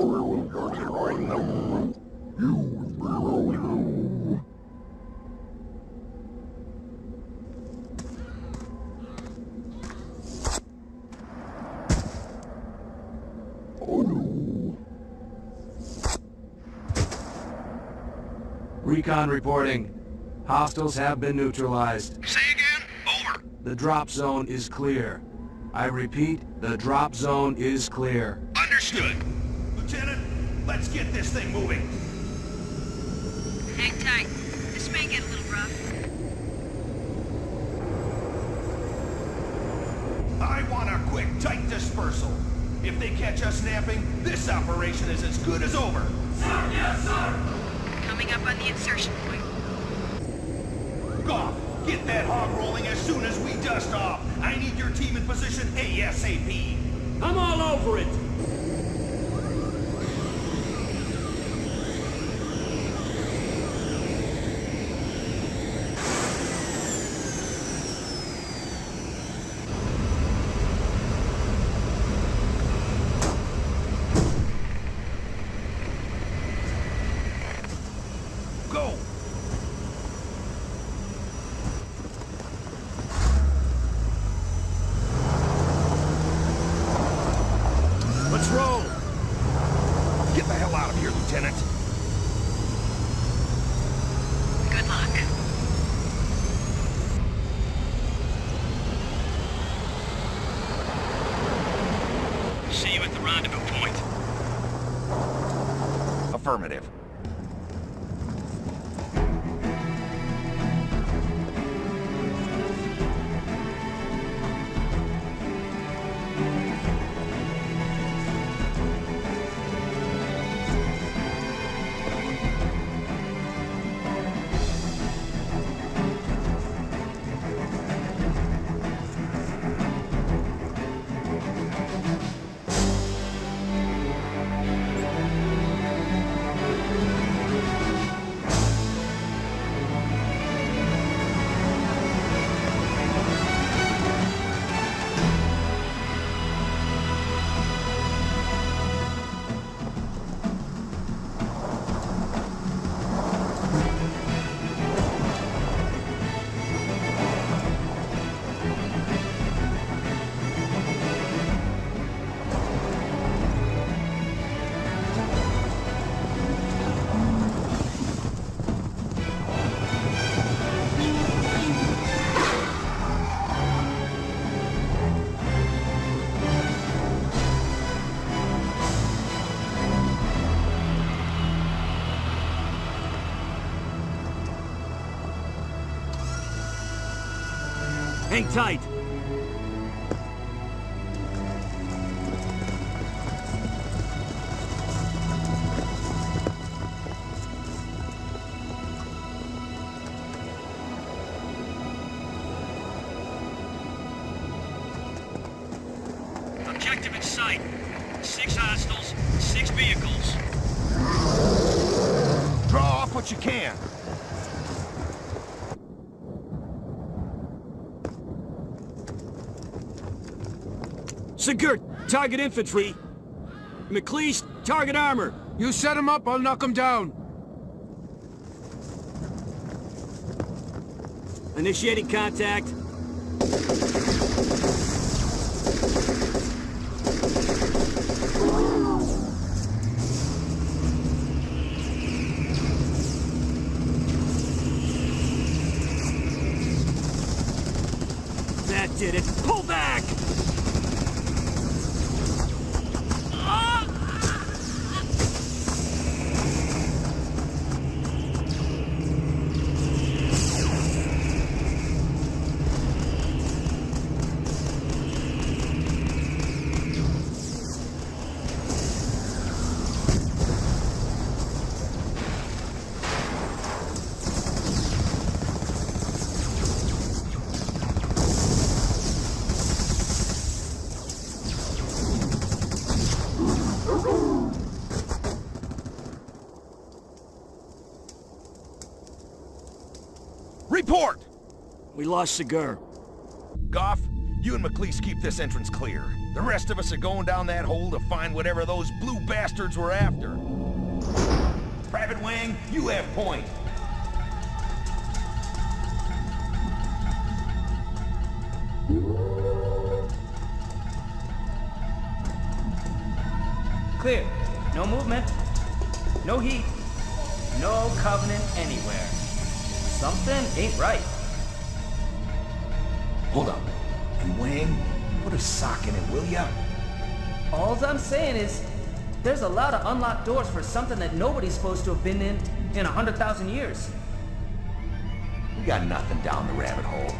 will destroy them. You will you. Oh no. Recon reporting. Hostiles have been neutralized. Say again? Over. The drop zone is clear. I repeat, the drop zone is clear. Understood. Lieutenant, let's get this thing moving. Hang tight. This may get a little rough. I want a quick, tight dispersal. If they catch us napping, this operation is as good as over. Sir, yes, sir! Coming up on the insertion point. Goff, get that hog rolling as soon as we dust off. I need your team in position ASAP. I'm all over it! Go! Let's roll! Get the hell out of here, Lieutenant. Good luck. See you at the rendezvous point. Affirmative. Hang tight! Objective in sight. 6 hostiles, 6 vehicles. Draw off what you can. Sigurd, target infantry. McLeish, target armor. You set him up, I'll knock him down. Initiating contact. That did it. Pull back! Report! We lost Sigurd. Goff, You and McLeese keep this entrance clear. The rest of us are going down that hole to find whatever those blue bastards were after. Private Wang, you have point. Clear. No movement. No heat. No Covenant anywhere. Something ain't right. Hold up. And Wang, put a sock in it, will ya? All I'm saying is, there's a lot of unlocked doors for something that nobody's supposed to have been in 100,000 years. We got nothing down the rabbit hole.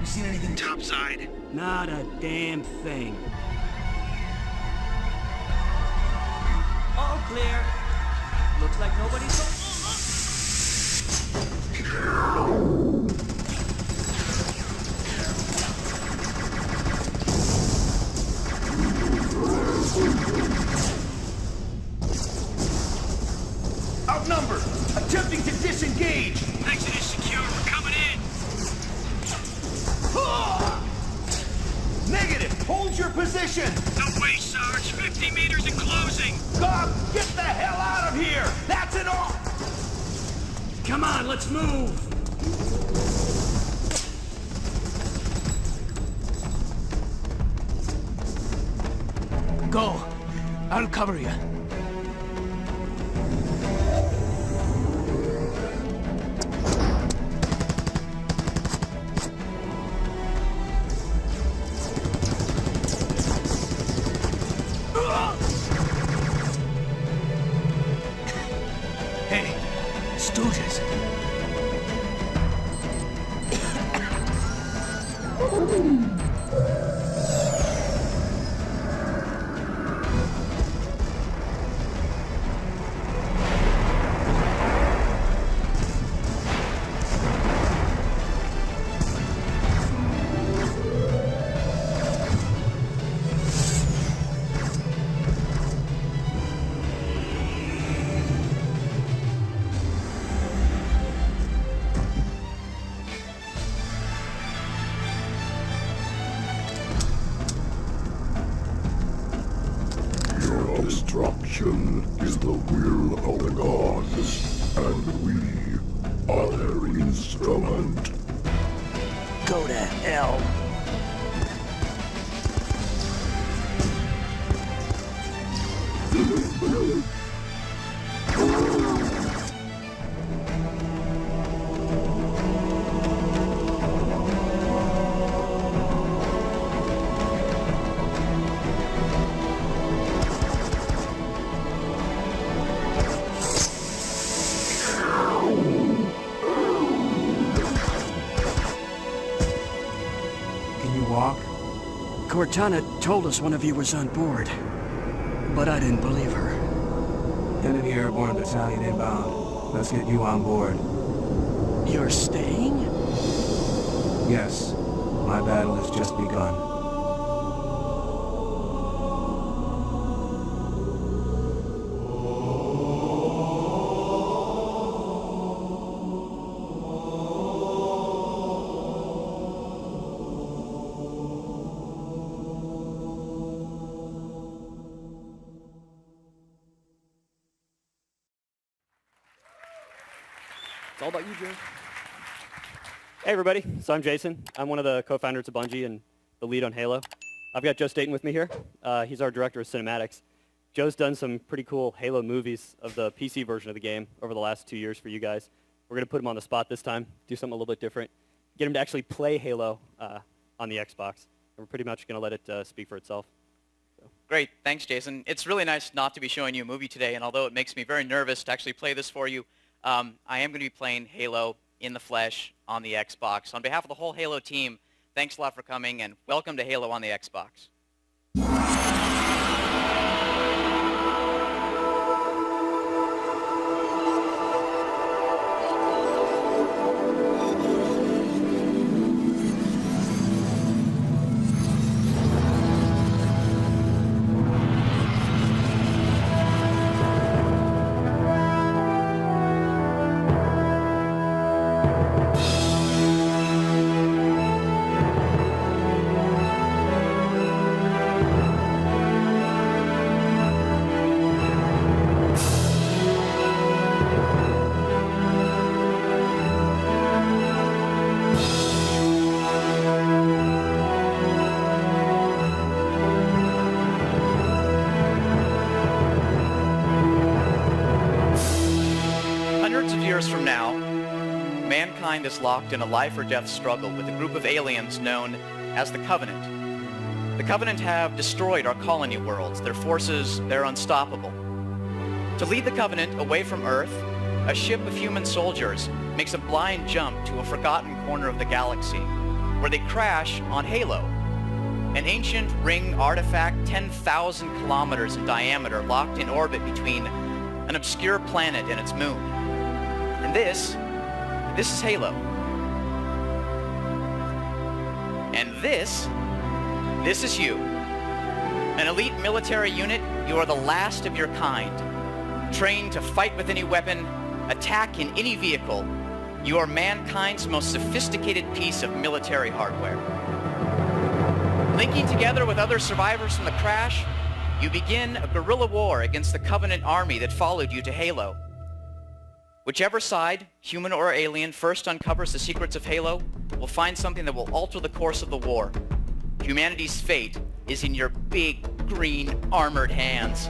You seen anything topside? Not a damn thing. All clear. Looks like nobody's... Outnumbered! Attempting to disengage! Exit is secure. We're coming in. Negative! Hold your position! No way, Sarge. 50 meters and closing. Gob, get the hell out of here! That's an off! Come on, let's move. Go. I'll cover you. Hey, stooges. Your destruction is the will of the gods, and we are their instrument. Go to hell. Can you walk? Cortana told us one of you was on board, but I didn't believe her. Enemy Airborne Battalion inbound. Let's get you on board. You're staying? Yes, my battle has just begun. It's all about you, Joe. Hey, everybody. So I'm Jason. I'm one of the co-founders of Bungie and the lead on Halo. I've got Joe Staten with me here. He's our director of cinematics. Joe's done some pretty cool Halo movies of the PC version of the game over the last 2 years for you guys. We're going to put him on the spot this time, do something a little bit different, get him to actually play Halo on the Xbox. And we're pretty much going to let it speak for itself. Great. Thanks, Jason. It's really nice not to be showing you a movie today, and although it makes me very nervous to actually play this for you, I am going to be playing Halo in the flesh on the Xbox. On behalf of the whole Halo team, thanks a lot for coming, and welcome to Halo on the Xbox. years from now, mankind is locked in a life-or-death struggle with a group of aliens known as the Covenant. The Covenant have destroyed our colony worlds. Their forces, they're unstoppable. To lead the Covenant away from Earth, a ship of human soldiers makes a blind jump to a forgotten corner of the galaxy, where they crash on Halo, an ancient ring artifact 10,000 kilometers in diameter locked in orbit between an obscure planet and its moon. And this is Halo. And this is you. An elite military unit, you are the last of your kind. Trained to fight with any weapon, attack in any vehicle, you are mankind's most sophisticated piece of military hardware. Linking together with other survivors from the crash, you begin a guerrilla war against the Covenant army that followed you to Halo. Whichever side, human or alien, first uncovers the secrets of Halo will find something that will alter the course of the war. Humanity's fate is in your big, green, armored hands.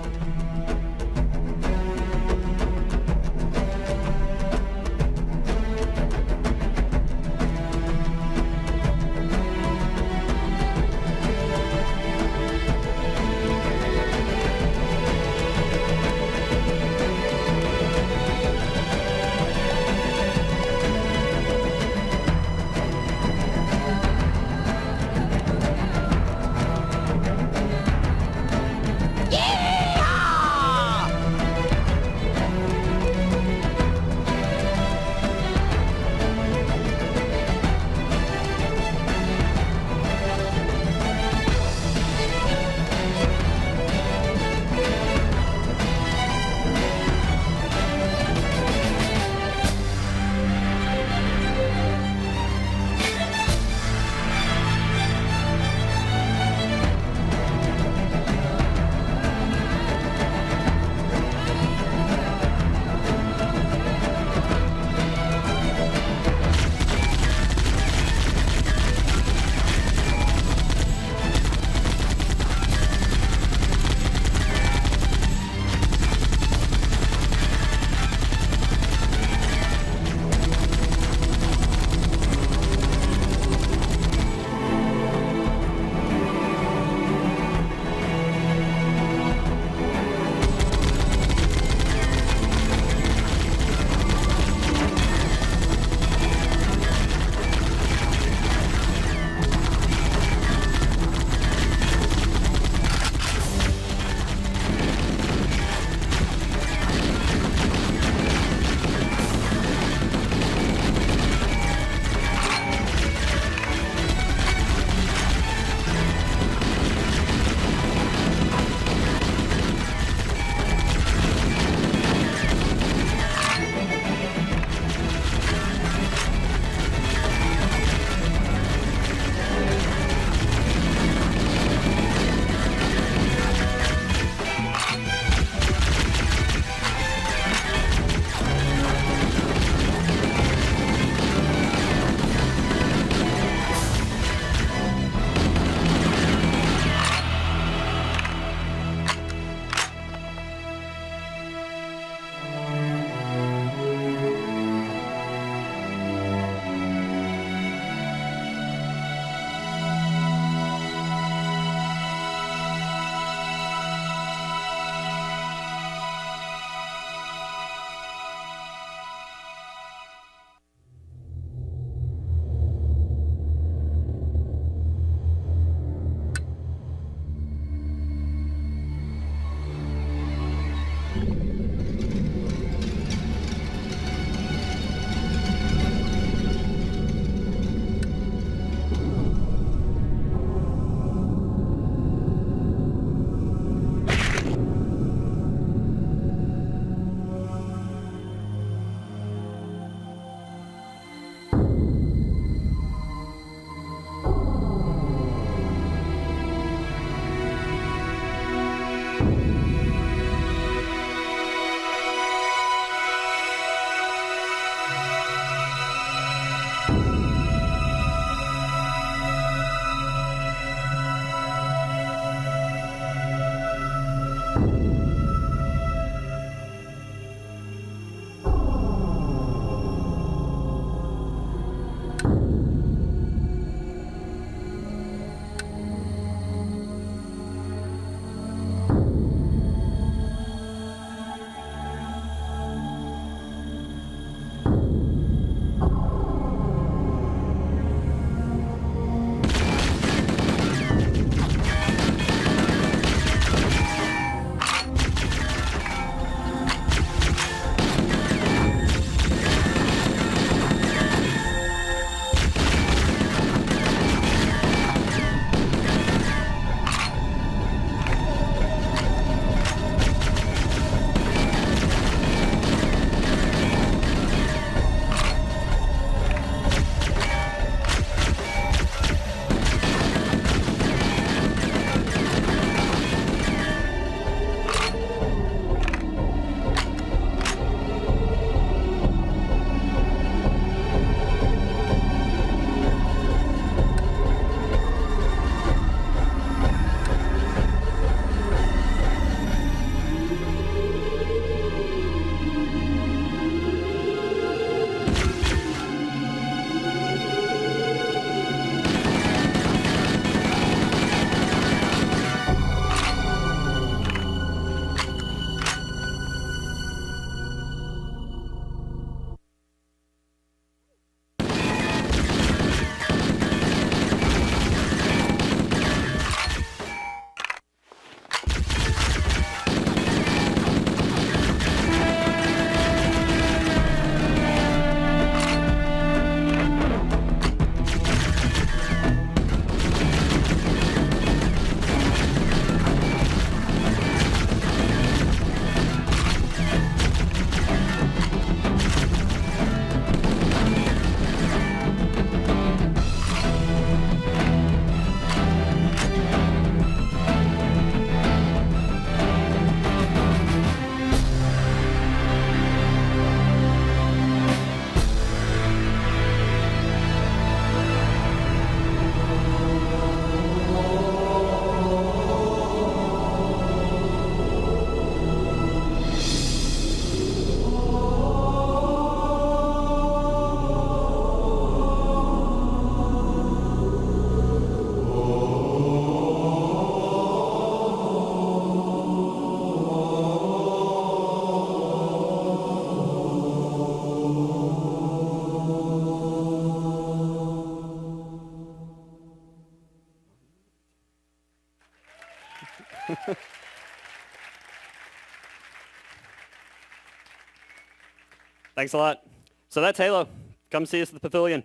Thanks a lot. So that's Halo. Come see us at the Pavilion.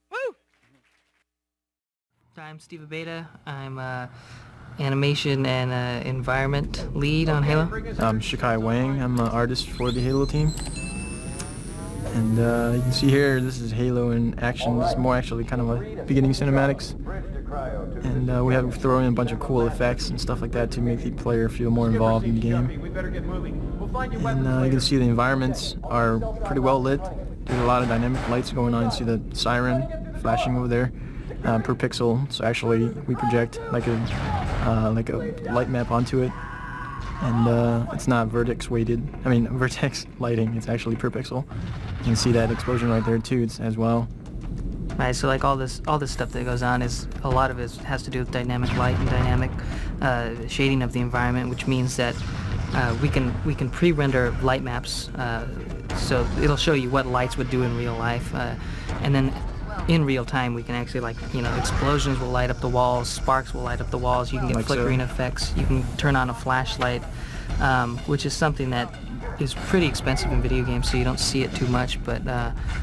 Woo! I'm Steve Abeta. I'm animation and environment lead on Halo. I'm Shikai Wang. I'm an artist for the Halo team. And you can see here, this is Halo in action. It's more actually kind of a beginning cinematics. And we have thrown in a bunch of cool effects and stuff like that to make the player feel more involved in the game. And you can see the environments are pretty well lit. There's a lot of dynamic lights going on. You see the siren flashing over there per pixel. So actually we project like a light map onto it. And it's not vertex lighting, it's actually per pixel. You can see that explosion right there too, as well. Right, so like all this stuff that goes on is, a lot of it has to do with dynamic light and dynamic shading of the environment, which means that we can pre-render light maps, so it'll show you what lights would do in real life, and then in real time we can actually, like, explosions will light up the walls, sparks will light up the walls, you can get like flickering effects, you can turn on a flashlight, which is something that is pretty expensive in video games, so you don't see it too much, but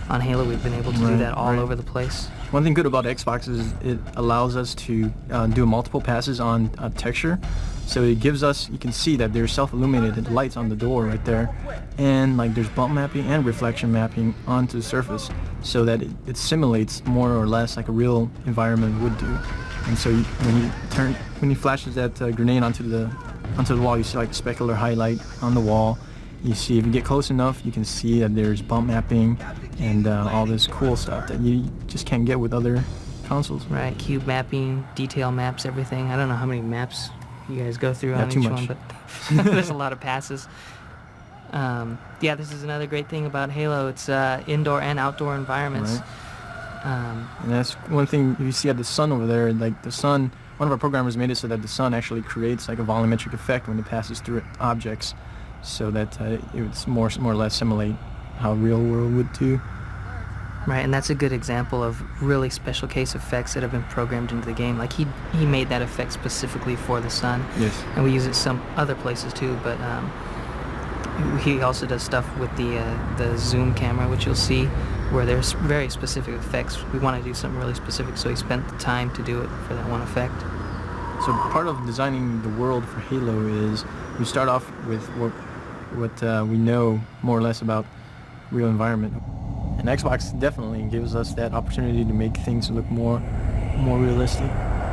on Halo we've been able to do that all over the place. One thing good about Xbox is it allows us to do multiple passes on texture, so it gives us, you can see that there's self-illuminated lights on the door right there, and like there's bump mapping and reflection mapping onto the surface, so that it simulates more or less like a real environment would do. And so when you flashes that grenade onto the wall, you see like specular highlight on the wall. You see, if you get close enough, you can see that there's bump mapping and all this cool stuff that you just can't get with other consoles. Right, cube mapping, detail maps, everything. I don't know how many maps you guys go through on each one, but there's a lot of passes. Yeah, this is another great thing about Halo. It's indoor and outdoor environments. Right. And that's one thing you see at the sun over there. Like the sun, one of our programmers made it so that the sun actually creates like a volumetric effect when it passes through objects, so that it would more or less simulate how real world would do. Right, and that's a good example of really special case effects that have been programmed into the game. Like he made that effect specifically for the sun. Yes. And we use it some other places too, but he also does stuff with the zoom camera, which you'll see, where there's very specific effects. We want to do something really specific, so he spent the time to do it for that one effect. So part of designing the world for Halo is we start off with what we know more or less about real environment. And Xbox definitely gives us that opportunity to make things look more realistic.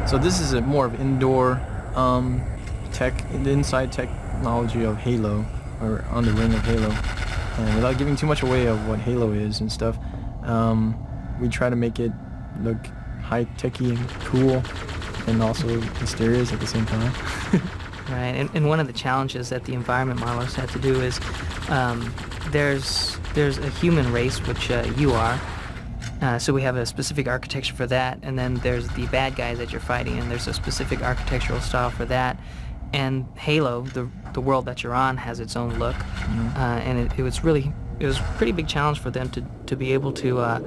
So this is more of indoor the inside technology of Halo, or on the ring of Halo. And without giving too much away of what Halo is and stuff, we try to make it look high-techy and cool, and also mysterious at the same time. Right, and one of the challenges that the environment modelers had to do is there's a human race, which you are, so we have a specific architecture for that, and then there's the bad guys that you're fighting, and there's a specific architectural style for that. And Halo, the world that you're on, has its own look, and it was a pretty big challenge for them to be able to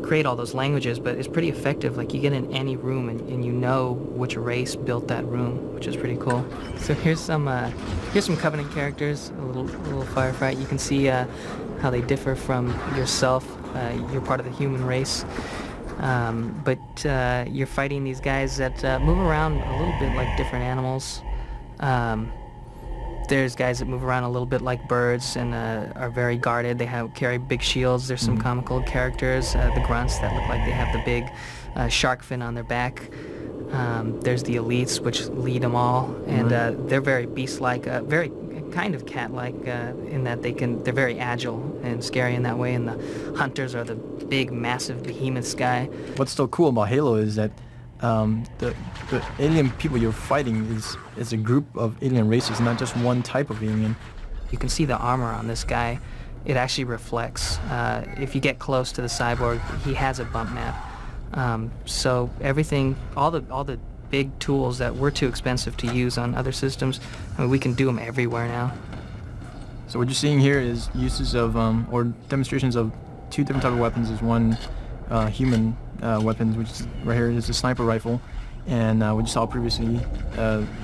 create all those languages, but it's pretty effective. Like, you get in any room and you know which race built that room, which is pretty cool. So here's some Covenant characters, a little firefight. You can see how they differ from yourself. You're part of the human race, but you're fighting these guys that move around a little bit like different animals. There's guys that move around a little bit like birds and are very guarded. They carry big shields. There's some comical characters, the grunts that look like they have the big shark fin on their back. There's the elites, which lead them all, and they're very beast-like, very kind of cat-like in that they're very agile and scary in that way. And the hunters are the big, massive behemoths guy. What's so cool about Halo is that the alien people you're fighting is a group of alien races, not just one type of alien. You can see the armor on this guy. It actually reflects. If you get close to the cyborg, he has a bump map. So everything, all the big tools that were too expensive to use on other systems, we can do them everywhere now. So what you're seeing here is uses of, or demonstrations of two different types of weapons. There's one human weapons, which is right here is a sniper rifle, and we just saw previously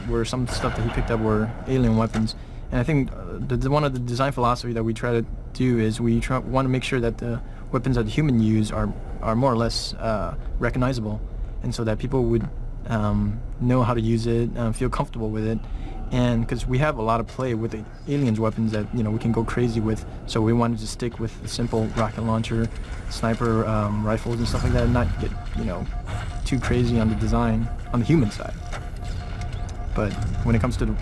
where some stuff that he picked up were alien weapons. And I think one of the design philosophy that we try to do is we want to make sure that the weapons that the human use are more or less recognizable, and so that people would know how to use it, feel comfortable with it. And because we have a lot of play with the aliens weapons that we can go crazy with, so we wanted to stick with the simple rocket launcher, sniper rifles and stuff like that, and not get too crazy on the design on the human side. But when it comes to the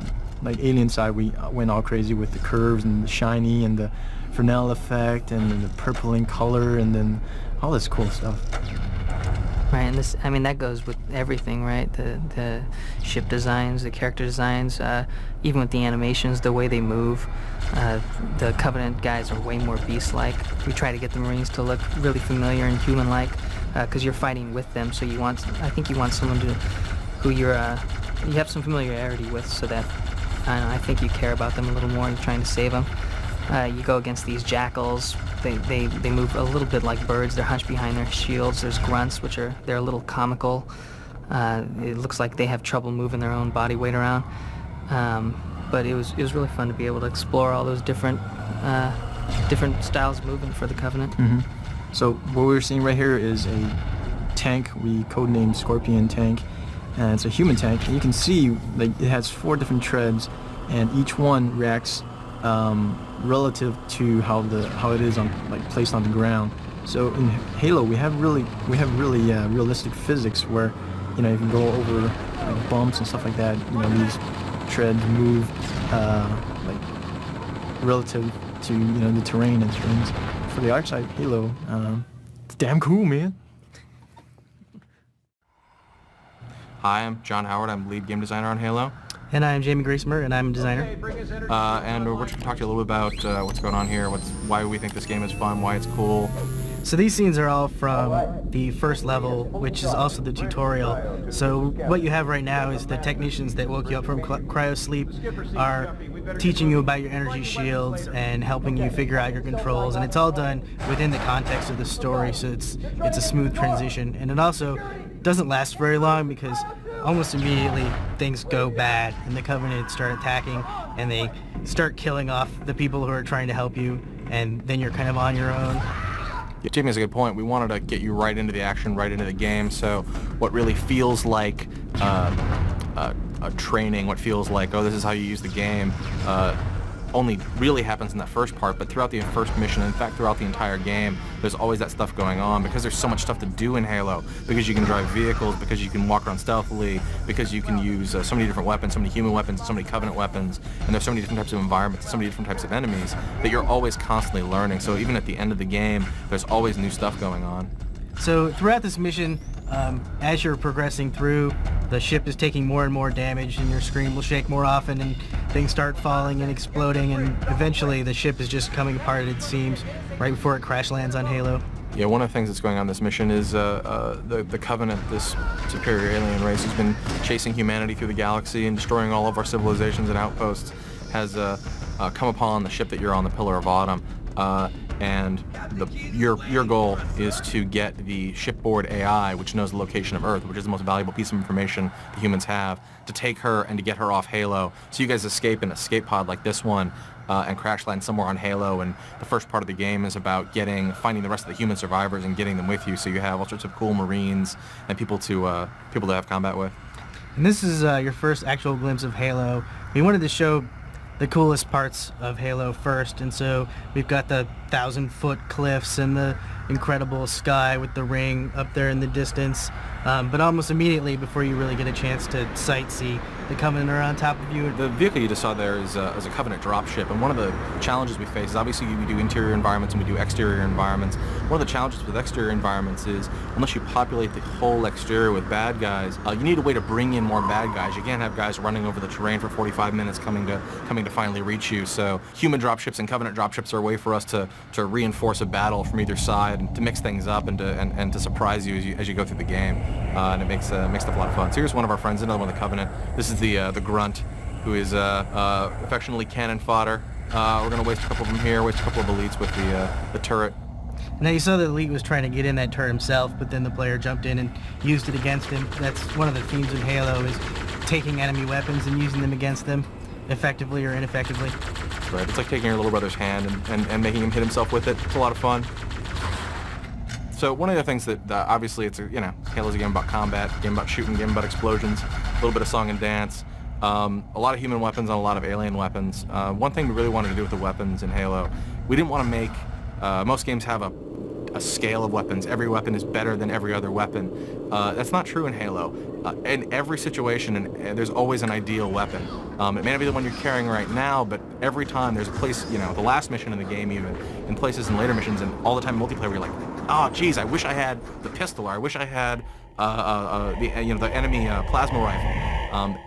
alien side, we went all crazy with the curves and the shiny and the Fresnel effect and then the purpling color and then all this cool stuff. Right, and this, I mean, that goes with everything, right? The ship designs, the character designs, even with the animations, the way they move. The Covenant guys are way more beast-like. We try to get the Marines to look really familiar and human-like, because you're fighting with them. So I think you want someone who you have some familiarity with, so that I think you care about them a little more. You're trying to save them. You go against these jackals. They move a little bit like birds. They're hunched behind their shields. There's grunts, they're a little comical. It looks like they have trouble moving their own body weight around. But it was really fun to be able to explore all those different styles of movement for the Covenant. Mm-hmm. So what we're seeing right here is a tank we codenamed Scorpion tank, and it's a human tank. And you can see it has 4 different treads, and each one reacts relative to how it is placed on the ground. So in Halo we have really realistic physics where you can go over bumps and stuff like that. These treads move relative to the terrain and things. For the Arc side Halo, it's damn cool, man. Hi, I'm John Howard. I'm lead game designer on Halo. And I'm Jamie Gracemer, and I'm a designer. And we're going to talk to you a little bit about what's going on here, why we think this game is fun, why it's cool. So these scenes are all from the first level, which is also the tutorial. So what you have right now is the technicians that woke you up from cryo sleep are teaching you about your energy shields and helping you figure out your controls, and it's all done within the context of the story, so it's a smooth transition. And it also doesn't last very long because almost immediately things go bad and the Covenant start attacking and they start killing off the people who are trying to help you, and then you're kind of on your own. Yeah, Jamie has a good point. We wanted to get you right into the action, right into the game, so what really feels like a training, what feels like, oh, this is how you use the game, only really happens in that first part, but throughout the first mission, in fact throughout the entire game, there's always that stuff going on because there's so much stuff to do in Halo, because you can drive vehicles, because you can walk around stealthily, because you can use so many different weapons, so many human weapons, so many Covenant weapons, and there's so many different types of environments, so many different types of enemies that you're always constantly learning. So even at the end of the game, there's always new stuff going on. So throughout this mission, as you're progressing through, the ship is taking more and more damage, and your screen will shake more often, and things start falling and exploding, and eventually the ship is just coming apart at its seams right before it crash lands on Halo. Yeah, one of the things that's going on in this mission is the Covenant, this superior alien race, has been chasing humanity through the galaxy and destroying all of our civilizations and outposts, has come upon the ship that you're on, the Pillar of Autumn. And your goal is to get the shipboard AI, which knows the location of Earth, which is the most valuable piece of information the humans have, to take her and to get her off Halo. So you guys escape in an escape pod like this one and crash land somewhere on Halo, and the first part of the game is about finding the rest of the human survivors and getting them with you, so you have all sorts of cool Marines and people to have combat with. And this is your first actual glimpse of Halo. We wanted to show the coolest parts of Halo first, and so we've got the 1,000-foot cliffs and the incredible sky with the ring up there in the distance, but almost immediately before you really get a chance to sightsee, the Covenant are on top of you. The vehicle you just saw there is a Covenant dropship, and one of the challenges we face is obviously we do interior environments and we do exterior environments. One of the challenges with exterior environments is unless you populate the whole exterior with bad guys, you need a way to bring in more bad guys. You can't have guys running over the terrain for 45 minutes coming to finally reach you. So human dropships and Covenant dropships are a way for us to reinforce a battle from either side and to mix things up and to surprise you as you go through the game, and it makes stuff a lot of fun. So here's one of our friends, another one of the Covenant. This is the Grunt, who is affectionately cannon fodder. We're going to waste a couple of them here, waste a couple of elites with the turret. Now you saw the elite was trying to get in that turret himself, but then the player jumped in and used it against him. That's one of the themes in Halo, is taking enemy weapons and using them against them, effectively or ineffectively. That's right. It's like taking your little brother's hand and making him hit himself with it. It's a lot of fun. So one of the things that obviously it's Halo's a game about combat, a game about shooting, a game about explosions, a little bit of song and dance, a lot of human weapons and a lot of alien weapons. One thing we really wanted to do with the weapons in Halo, we didn't want to make most games have a scale of weapons. Every weapon is better than every other weapon. That's not true in Halo. In every situation, and there's always an ideal weapon. It may not be the one you're carrying right now, but every time there's a place, the last mission in the game even, in places in later missions, and all the time in multiplayer, you're like, oh, geez, I wish I had the pistol, or I wish I had the enemy plasma rifle.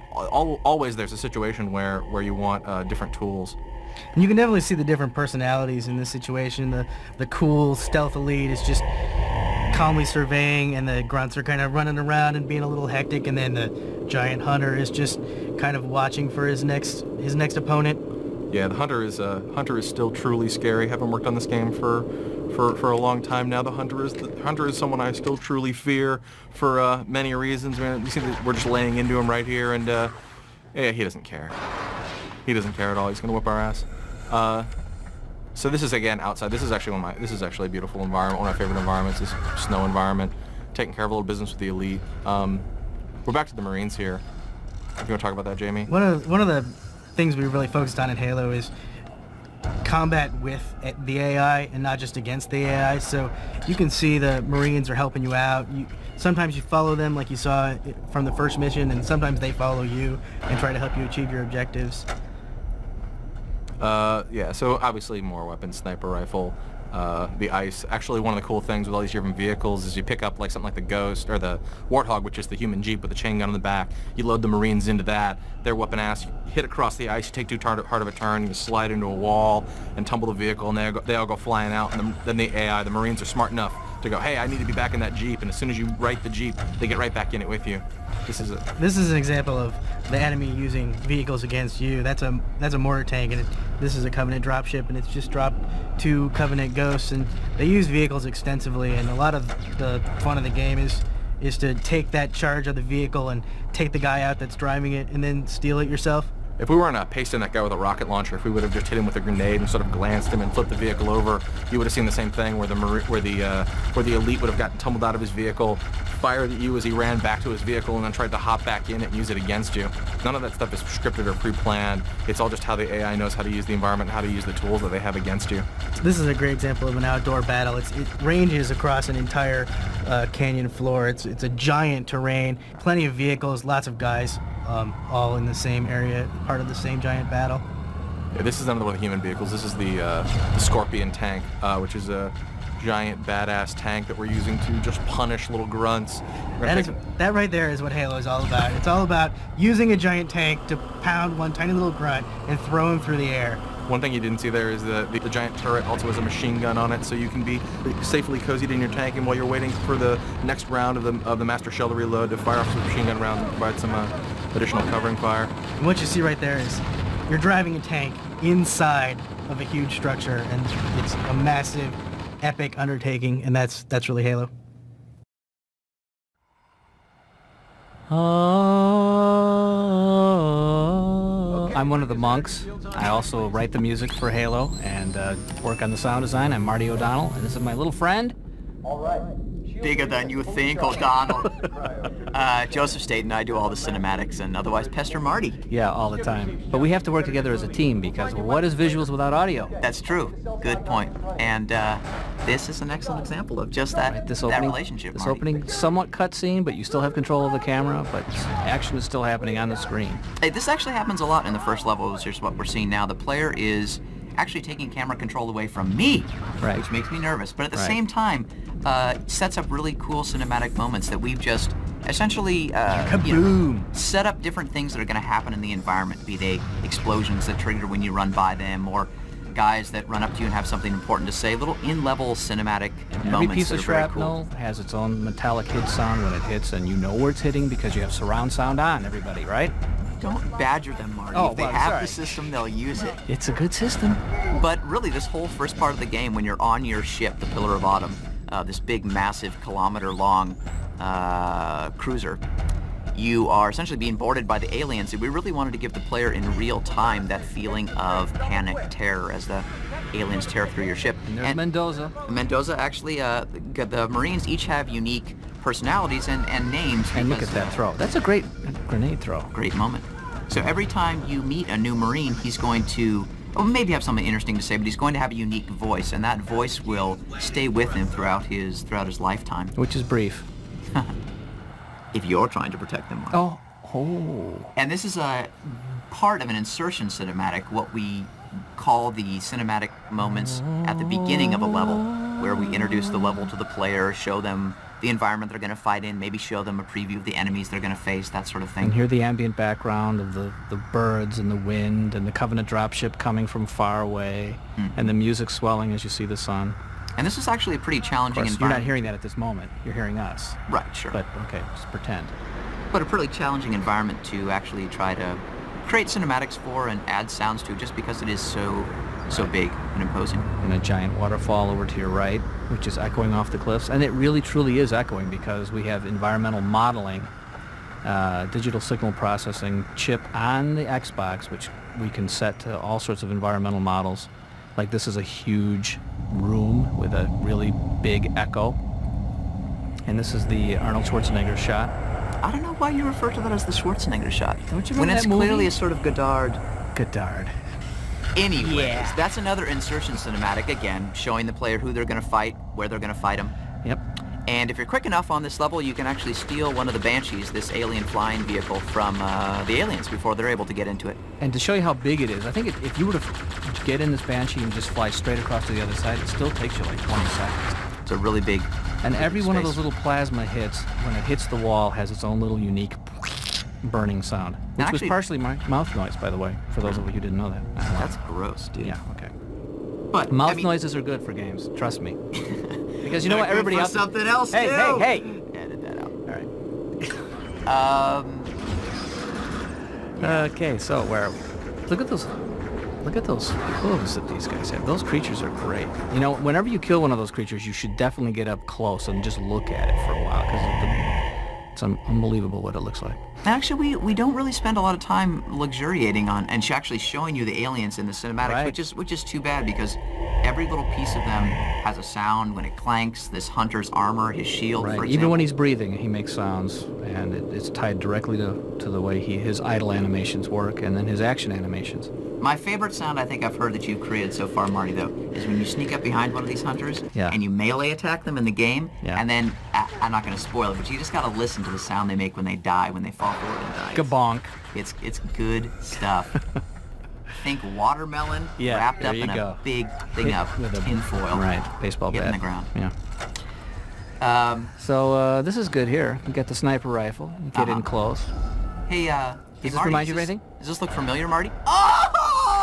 Always there's a situation where you want different tools. And you can definitely see the different personalities in this situation. The cool stealth elite is just calmly surveying, and the grunts are kind of running around and being a little hectic, and then the giant hunter is just kind of watching for his next opponent. Yeah, the hunter is still truly scary. Haven't worked on this game for a long time now. The hunter is someone I still truly fear for many reasons. Man, you see that we're just laying into him right here, and yeah, he doesn't care. He doesn't care at all. He's gonna whip our ass. So this is again outside. This is actually a beautiful environment. One of my favorite environments is snow environment. Taking care of a little business with the elite. We're back to the Marines here. You want to talk about that, Jamie? One of the things we really focused on in Halo is combat with the AI and not just against the AI. So you can see the Marines are helping you out. Sometimes you follow them like you saw from the first mission, and sometimes they follow you and try to help you achieve your objectives. Yeah, so obviously more weapons, sniper rifle, the ICE. Actually, one of the cool things with all these different vehicles is you pick up like something like the Ghost or the Warthog, which is the human Jeep with the chain gun on the back. You load the Marines into that. They're whooping ass. You hit across the ice. You take too hard of a turn. You slide into a wall and tumble the vehicle, and they all go flying out. And then the AI, the Marines, are smart enough to go, hey, I need to be back in that Jeep. And as soon as you right the Jeep, they get right back in it with you. This is an example of the enemy using vehicles against you. That's a mortar tank, and this is a Covenant dropship, and it's just dropped 2 Covenant Ghosts, and they use vehicles extensively. And a lot of the fun of the game is to take that charge of the vehicle and take the guy out that's driving it, and then steal it yourself. If we weren't pasting that guy with a rocket launcher, if we would have just hit him with a grenade and sort of glanced him and flipped the vehicle over, you would have seen the same thing where the elite would have gotten tumbled out of his vehicle, fired at you as he ran back to his vehicle, and then tried to hop back in and use it against you. None of that stuff is scripted or pre-planned. It's all just how the AI knows how to use the environment, how to use the tools that they have against you. This is a great example of an outdoor battle. It ranges across an entire canyon floor. It's a giant terrain, plenty of vehicles, lots of guys, all in the same area, part of the same giant battle. Yeah, this is another one of the human vehicles. This is the Scorpion tank, which is a giant badass tank that we're using to just punish little grunts. That right there is what Halo is all about. It's all about using a giant tank to pound one tiny little grunt and throw him through the air. One thing you didn't see there is the giant turret also has a machine gun on it, so you can be safely cozied in your tank, and while you're waiting for the next round of the master shell to reload, to fire off some machine gun rounds and provide some additional covering fire. And what you see right there is you're driving a tank inside of a huge structure, and it's a massive, epic undertaking, and that's really Halo. I'm one of the monks. I also write the music for Halo and work on the sound design. I'm Marty O'Donnell, and this is my little friend. Bigger than you think, O'Donnell. Joseph Staten, I do all the cinematics and otherwise pester Marty. Yeah, all the time. But we have to work together as a team because what is visuals without audio? That's true. Good point. And this is an excellent example of just that, right, that relationship, This Marty. opening, somewhat cutscene, but you still have control of the camera, but action is still happening on the screen. Hey, this actually happens a lot in the first level, which is what we're seeing now. The player is actually taking camera control away from me, right, which makes me nervous. But at the same time, sets up really cool cinematic moments that we've just essentially set up different things that are going to happen in the environment, be they explosions that trigger when you run by them, or guys that run up to you and have something important to say, little in-level cinematic moments. Every piece of that are very shrapnel cool. has its own metallic hit sound when it hits, and you know where it's hitting because you have surround sound on, everybody, right? Don't badger them, Marty. Oh, if they well, have sorry. the system, they'll use it. It's a good system. But really, this whole first part of the game, when you're on your ship, the Pillar of Autumn, this big, massive, kilometer-long cruiser, you are essentially being boarded by the aliens, and we really wanted to give the player in real time that feeling of panic, terror as the aliens tear through your ship. And there's Mendoza. Mendoza, actually, the Marines each have unique personalities and names. And look at because- that throw. That's a great grenade throw. Great moment. So every time you meet a new Marine, he's going to, well, maybe have something interesting to say, but he's going to have a unique voice, and that voice will stay with him throughout his lifetime. Which is brief. If you're trying to protect them. Oh. And this is a part of an insertion cinematic, what we call the cinematic moments at the beginning of a level, where we introduce the level to the player, show them the environment they're going to fight in, maybe show them a preview of the enemies they're going to face, that sort of thing. And hear the ambient background of the birds and the wind and the Covenant dropship coming from far away, and the music swelling as you see the sun. And this is actually a pretty challenging Of course, environment. you're not hearing that at this moment. You're hearing us. Right, sure. But, okay, just pretend. But a pretty challenging environment to actually try to create cinematics for and add sounds to, just because it is so big and imposing. And a giant waterfall over to your right, which is echoing off the cliffs. And it really, truly is echoing because we have environmental modeling, digital signal processing chip on the Xbox, which we can set to all sorts of environmental models. Like this is a huge room with a really big echo. And this is the Arnold Schwarzenegger shot. I don't know why you refer to that as the Schwarzenegger shot. Don't you when remember it's that movie? clearly a sort of Godard. Anyways, Yeah. that's another insertion cinematic, again, showing the player who they're going to fight, where they're going to fight them. Yep. And if you're quick enough on this level, you can actually steal one of the Banshees, this alien flying vehicle, from the aliens before they're able to get into it. And to show you how big it is, I think if you were to get in this Banshee and just fly straight across to the other side, it still takes you like 20 seconds. It's a really big And every space. one of those little plasma hits, when it hits the wall, has its own little unique burning sound. Which Actually- was partially my mouth noise, by the way, for those of you who didn't know that. That's gross, dude. Yeah, okay. But Mouth I mean, noises are good for games, trust me. Because you know they're what, good everybody for else... something else, Hey, too. hey! Edit that out. All right. Yeah. Okay, so where are we? Look at those hooves that these guys have. Those creatures are great. You know, whenever you kill one of those creatures, you should definitely get up close and just look at it for a while, because it's unbelievable what it looks like. Actually, we don't really spend a lot of time luxuriating on and actually showing you the aliens in the cinematics, Right. which is too bad, because every little piece of them has a sound when it clanks. This hunter's armor, his shield, for Right. example. Even when he's breathing, he makes sounds, and it's tied directly to the way his idle animations work, and then his action animations. My favorite sound I think I've heard that you've created so far, Marty, though, is when you sneak up behind one of these hunters and you melee attack them in the game, and then, I'm not going to spoil it, but you just got to listen to the sound they make when they die, when they fall forward and die. Kabonk. It's good stuff. Think watermelon wrapped there up you in go. a big thing of tinfoil. Right, baseball Hit bat. in the ground. Yeah. So this is good here. You got the sniper rifle. You get in close. Hey, Does this Marty, remind you of does anything? Does this look familiar, Marty?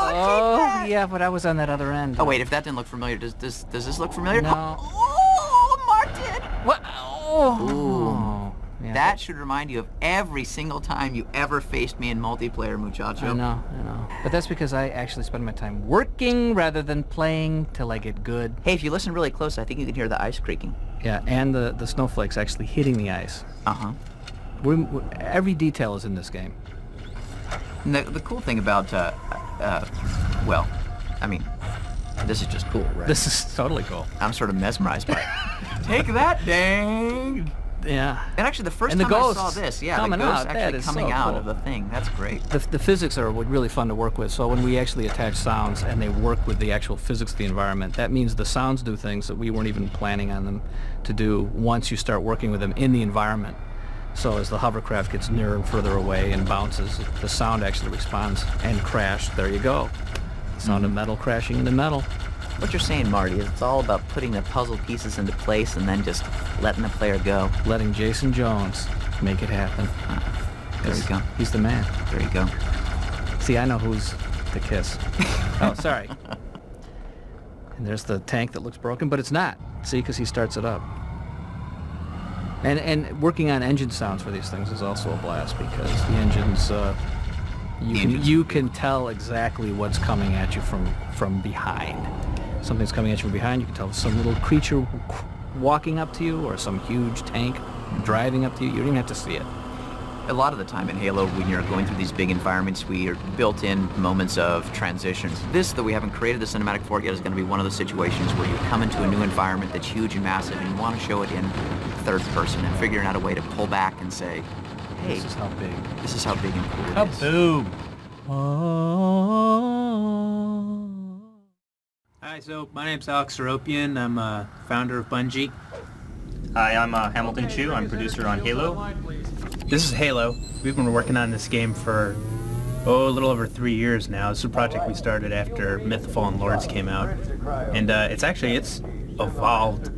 Oh, yeah, but I was on that other end. Oh wait, if that didn't look familiar, does this look familiar? No. Oh, Martin! What? Oh. Yeah, that should remind you of every single time you ever faced me in multiplayer, muchacho. I know. But that's because I actually spend my time working rather than playing till I get good. Hey, if you listen really close, I think you can hear the ice creaking. Yeah, and the snowflakes actually hitting the ice. Uh-huh. Every detail is in this game. And the cool thing about, well, I mean, this is just cool, right? This is totally cool. I'm sort of mesmerized by it. Take that, dang! Yeah. And actually, the first And the time I ghosts saw this, the coming ghosts out, that actually is coming so out cool. of the thing, that's great. The physics are really fun to work with, so when we actually attach sounds and they work with the actual physics of the environment, that means the sounds do things that we weren't even planning on them to do once you start working with them in the environment. So as the hovercraft gets nearer and further away and bounces, the sound actually responds. And crash, there you go. Sound of metal crashing into metal. What you're saying, Marty, is it's all about putting the puzzle pieces into place and then just letting the player go. Letting Jason Jones make it happen. There you go. He's the man. There you go. See, I know who's the kiss. Oh, sorry. And there's the tank that looks broken, but it's not. See, because he starts it up. And working on engine sounds for these things is also a blast, because the engines You can tell exactly what's coming at you from behind. Something's coming at you from behind. You can tell some little creature walking up to you or some huge tank driving up to you. You don't even have to see it. A lot of the time in Halo, when you're going through these big environments, we are built-in moments of transitions. This, that we haven't created the cinematic for it yet, is going to be one of those situations where you come into a new environment that's huge and massive, and you want to show it in third person and figuring out a way to pull back and say, hey, This is how big. This is how big and cool it is. Kaboom! Hi, so my name's Alex Seropian. I'm a founder of Bungie. Hi, I'm Hamilton Chu. I'm producer on Halo. This is Halo. We've been working on this game for, a little over 3 years now. This is a project we started after Myth of Fallen Lords came out. And it's evolved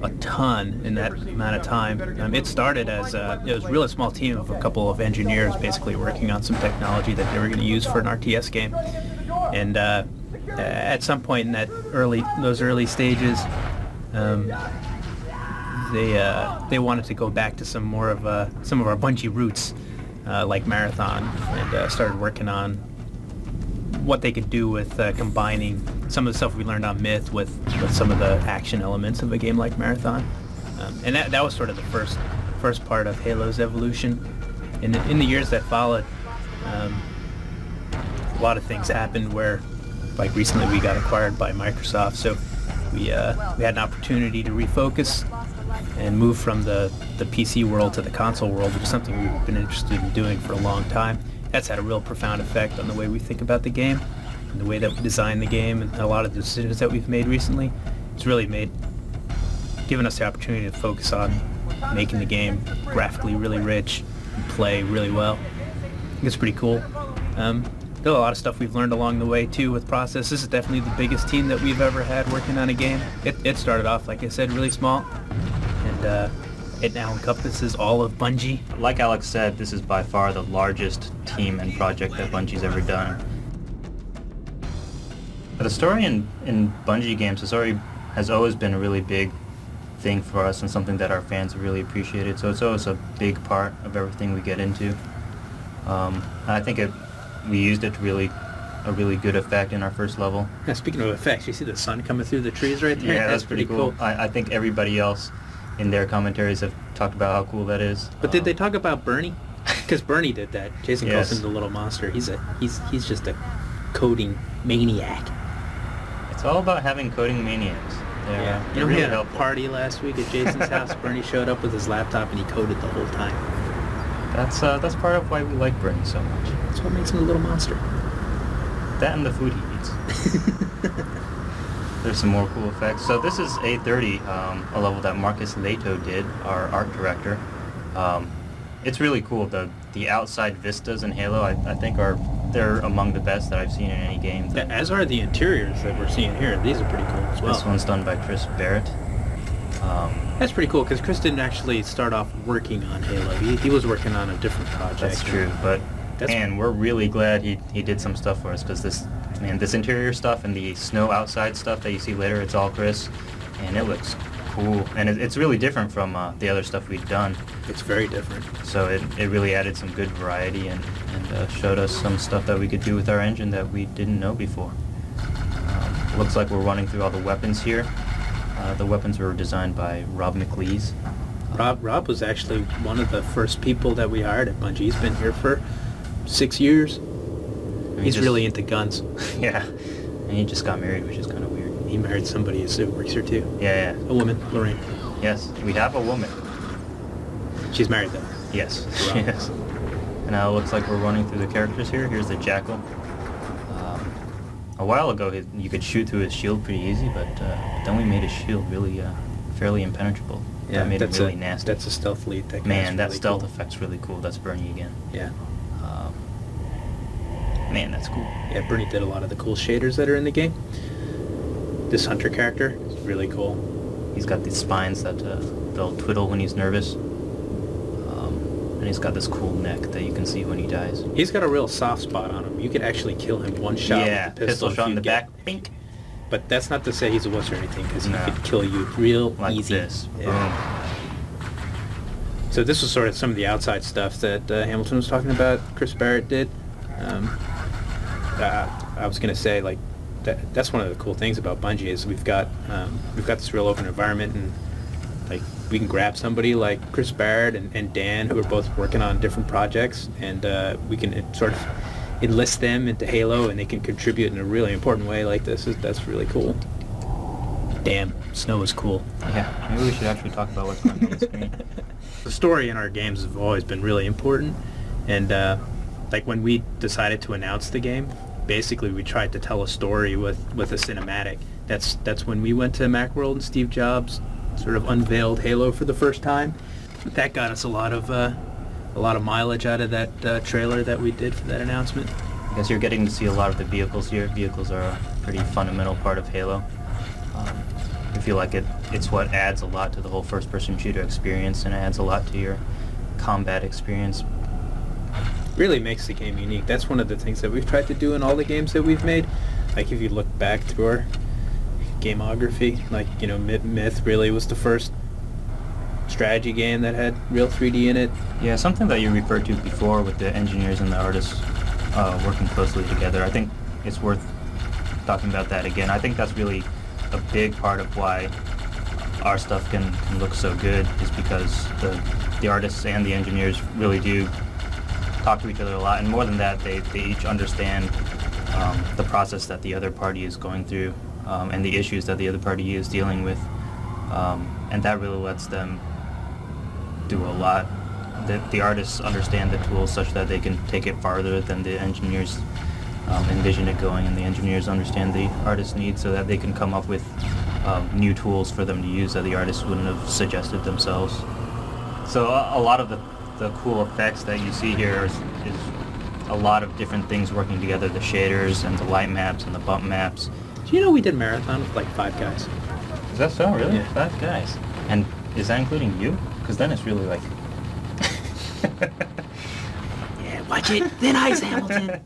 a ton in that amount of time. It started as it was a really small team of a couple of engineers basically working on some technology that they were going to use for an RTS game. And at some point in those early stages, they wanted to go back to some of our Bungie roots, like Marathon, and started working on what they could do with combining some of the stuff we learned on Myth with some of the action elements of a game like Marathon. And that was sort of the first part of Halo's evolution. In the years that followed, a lot of things happened where, like recently we got acquired by Microsoft, so we had an opportunity to refocus and move from the PC world to the console world, which is something we've been interested in doing for a long time. That's had a real profound effect on the way we think about the game, and the way that we design the game, and a lot of the decisions that we've made recently. It's really given us the opportunity to focus on making the game graphically really rich and play really well. I think it's pretty cool. There's a lot of stuff we've learned along the way too with process. This is definitely the biggest team that we've ever had working on a game. It started off, like I said, really small, and it now encompasses all of Bungie. Like Alex said, this is by far the largest team and project that Bungie's ever done. The story in Bungie games, the story has always been a really big thing for us and something that our fans have really appreciated. So it's always a big part of everything we get into. I think we used it to a really good effect in our first level. Yeah, speaking of effects, you see the sun coming through the trees right there? Yeah, that's pretty cool. I think everybody else in their commentaries have talked about how cool that is. But did they talk about Bernie? Because Bernie did that. Jason calls him the little monster. He's just a coding maniac. It's all about having coding maniacs. Yeah. We had a party last week at Jason's house. Bernie showed up with his laptop and he coded the whole time. That's part of why we like Bernie so much. That's what makes him a little monster. That and the food he eats. There's some more cool effects. So this is A30, a level that Marcus Leto did, our art director. It's really cool. The outside vistas in Halo, I think they're among the best that I've seen in any game. As are the interiors that we're seeing here. These are pretty cool as well. This one's done by Chris Barrett. That's pretty cool because Chris didn't actually start off working on Halo. He was working on a different project. That's true, but we're really glad he did some stuff for us because this interior stuff and the snow outside stuff that you see later, it's all Chris, and it looks cool. And it's really different from the other stuff we've done. It's very different. So it really added some good variety and showed us some stuff that we could do with our engine that we didn't know before. Looks like we're running through all the weapons here. The weapons were designed by Rob McLeese. Rob was actually one of the first people that we hired at Bungie. He's been here for 6 years. He's really into guns. Yeah, and he just got married, which is kind of weird. He married somebody who works here too. Yeah. A woman, Lorraine. Yes, we have a woman. She's married though. Yes, she is. And now it looks like we're running through the characters here. Here's the Jackal. A while ago, you could shoot through his shield pretty easy, but then we made his shield really fairly impenetrable. Yeah, that made it really nasty. That's a stealth lead. Man, that stealth effect's really cool. That's Bernie again. Yeah. Man, that's cool. Yeah, Bernie did a lot of the cool shaders that are in the game. This hunter character is really cool. He's got these spines that they'll twiddle when he's nervous. And he's got this cool neck that you can see when he dies. He's got a real soft spot on him. You could actually kill him one shot with the pistol shot in the back. Bink. But that's not to say he's a wuss or anything, because he could kill you real like easy. This. Yeah. So this was sort of some of the outside stuff that Hamilton was talking about. Chris Barrett did. I was gonna say, like, that's one of the cool things about Bungie is we've got this real open environment, and like we can grab somebody like Chris Barrett and Dan, who are both working on different projects, and we can sort of enlist them into Halo, and they can contribute in a really important way like this. That's really cool. Damn, snow is cool. Yeah, maybe we should actually talk about what's going on the screen. The story in our games have always been really important, and like when we decided to announce the game, basically we tried to tell a story with a cinematic. That's when we went to Macworld and Steve Jobs sort of unveiled Halo for the first time. That got us a lot of mileage out of that trailer that we did for that announcement. I guess you're getting to see a lot of the vehicles here. Vehicles are a pretty fundamental part of Halo. I feel like it's what adds a lot to the whole first-person shooter experience, and it adds a lot to your combat experience. Really makes the game unique. That's one of the things that we've tried to do in all the games that we've made. Like if you look back through our gameography, like, you know, Myth really was the first strategy game that had real 3D in it. Yeah, something that you referred to before with the engineers and the artists working closely together. I think it's worth talking about that again. I think that's really a big part of why our stuff can look so good, is because the artists and the engineers really do talk to each other a lot, and more than that, they each understand the process that the other party is going through, and the issues that the other party is dealing with, and that really lets them do a lot. The artists understand the tools such that they can take it farther than the engineers envision it going, and the engineers understand the artist's needs so that they can come up with new tools for them to use that the artists wouldn't have suggested themselves. So a lot of the cool effects that you see here is a lot of different things working together, the shaders and the light maps and the bump maps. Do you know we did Marathon with like 5 guys? Is that so, really? Yeah. 5 guys. And is that including you? Because then it's really like... Yeah, watch it. Thin Ice Hamilton.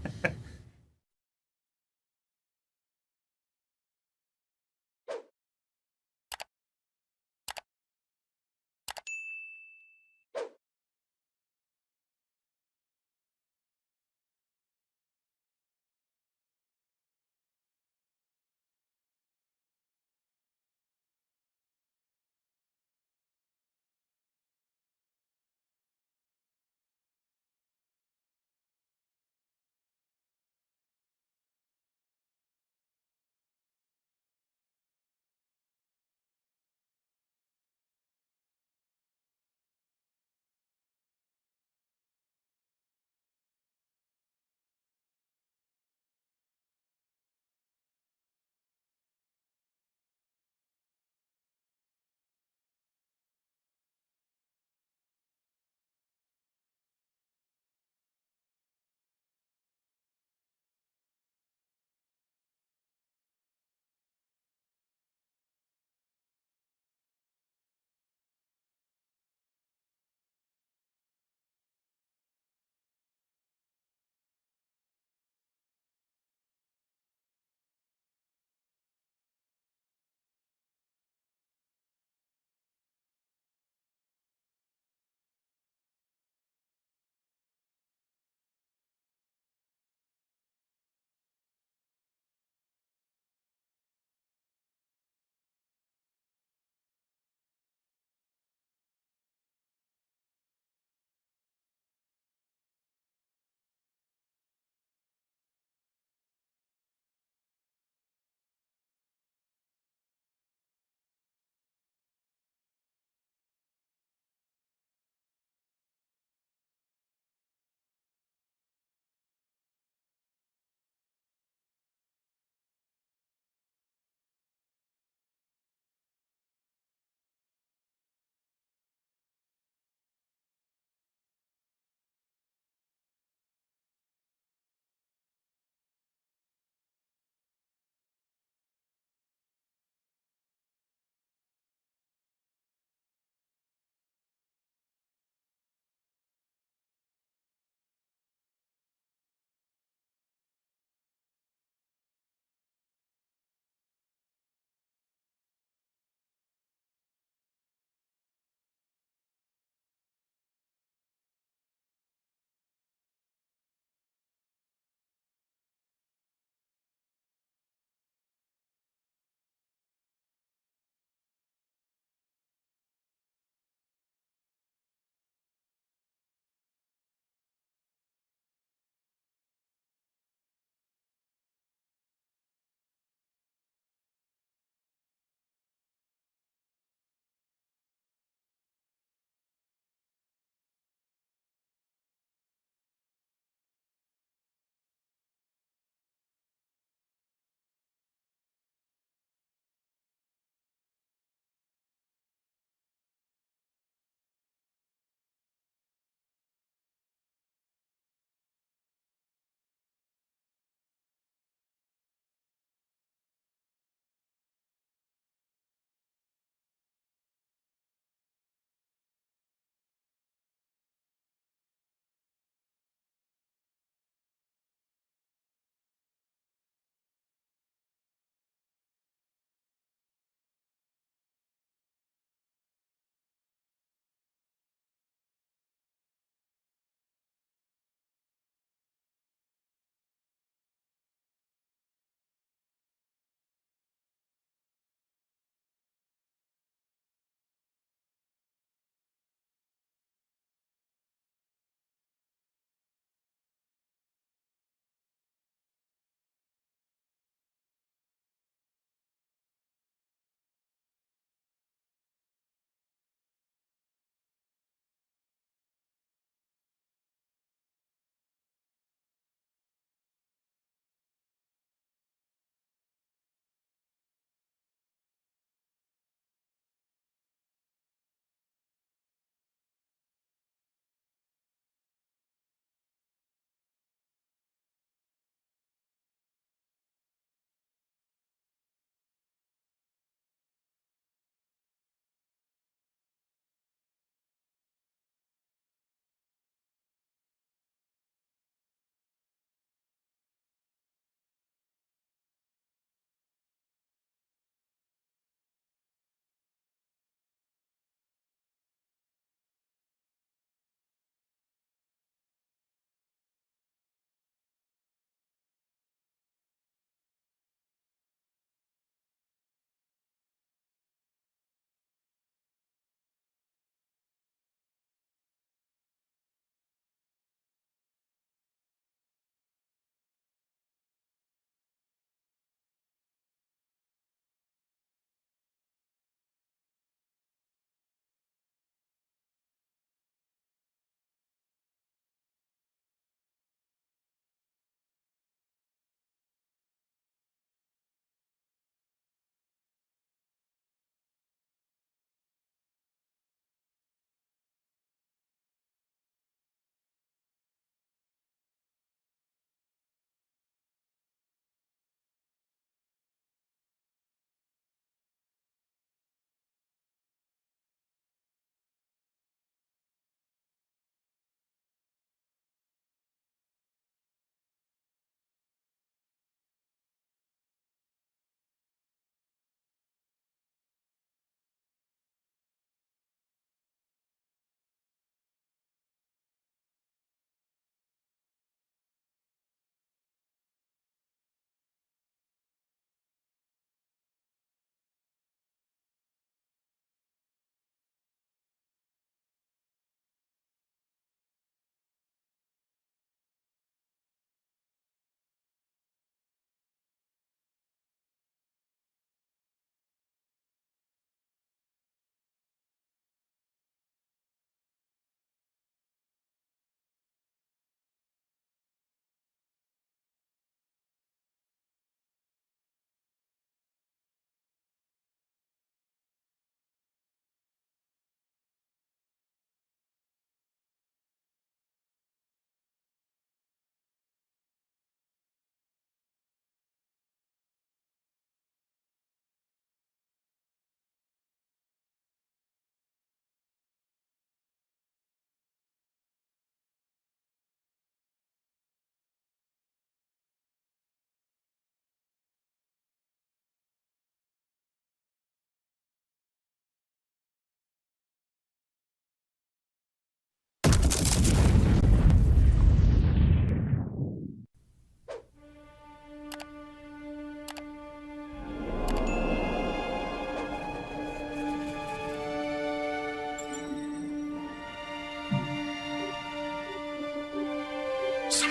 Sir,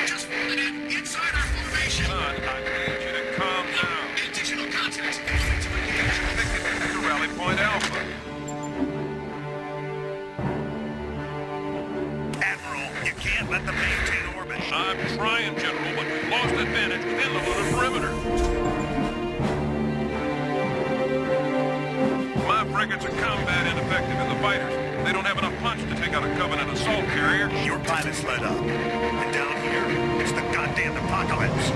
just falling in inside our formation. Son, I need you to calm down. Additional contact. To Rally Point Alpha. Admiral, you can't let them maintain orbit. I'm trying, General, but we've lost advantage within the lunar perimeter. My frigates are combat ineffective in the fighters. They don't have enough punch to take out a Covenant assault carrier. Your pilots let up. And down here, it's the goddamn apocalypse.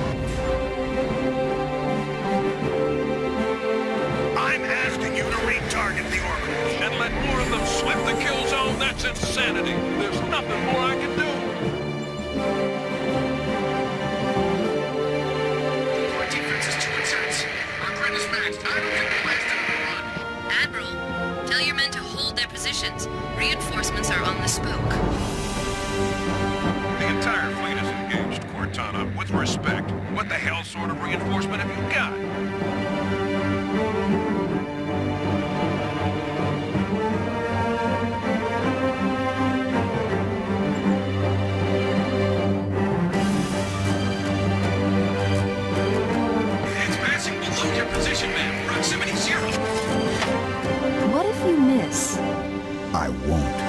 I'm asking you to retarget the orbitals. And let more of them slip the kill zone? That's insanity. There's nothing more I can do. Our defense is too intense. Our grid is maxed. I don't think the last time we run. Admiral, tell your men to hold their positions. Reinforcements are on the spoke. The entire fleet is engaged, Cortana. With respect, what the hell sort of reinforcement have you got? It's passing below your position map. Proximity 0. What if you miss? I won't.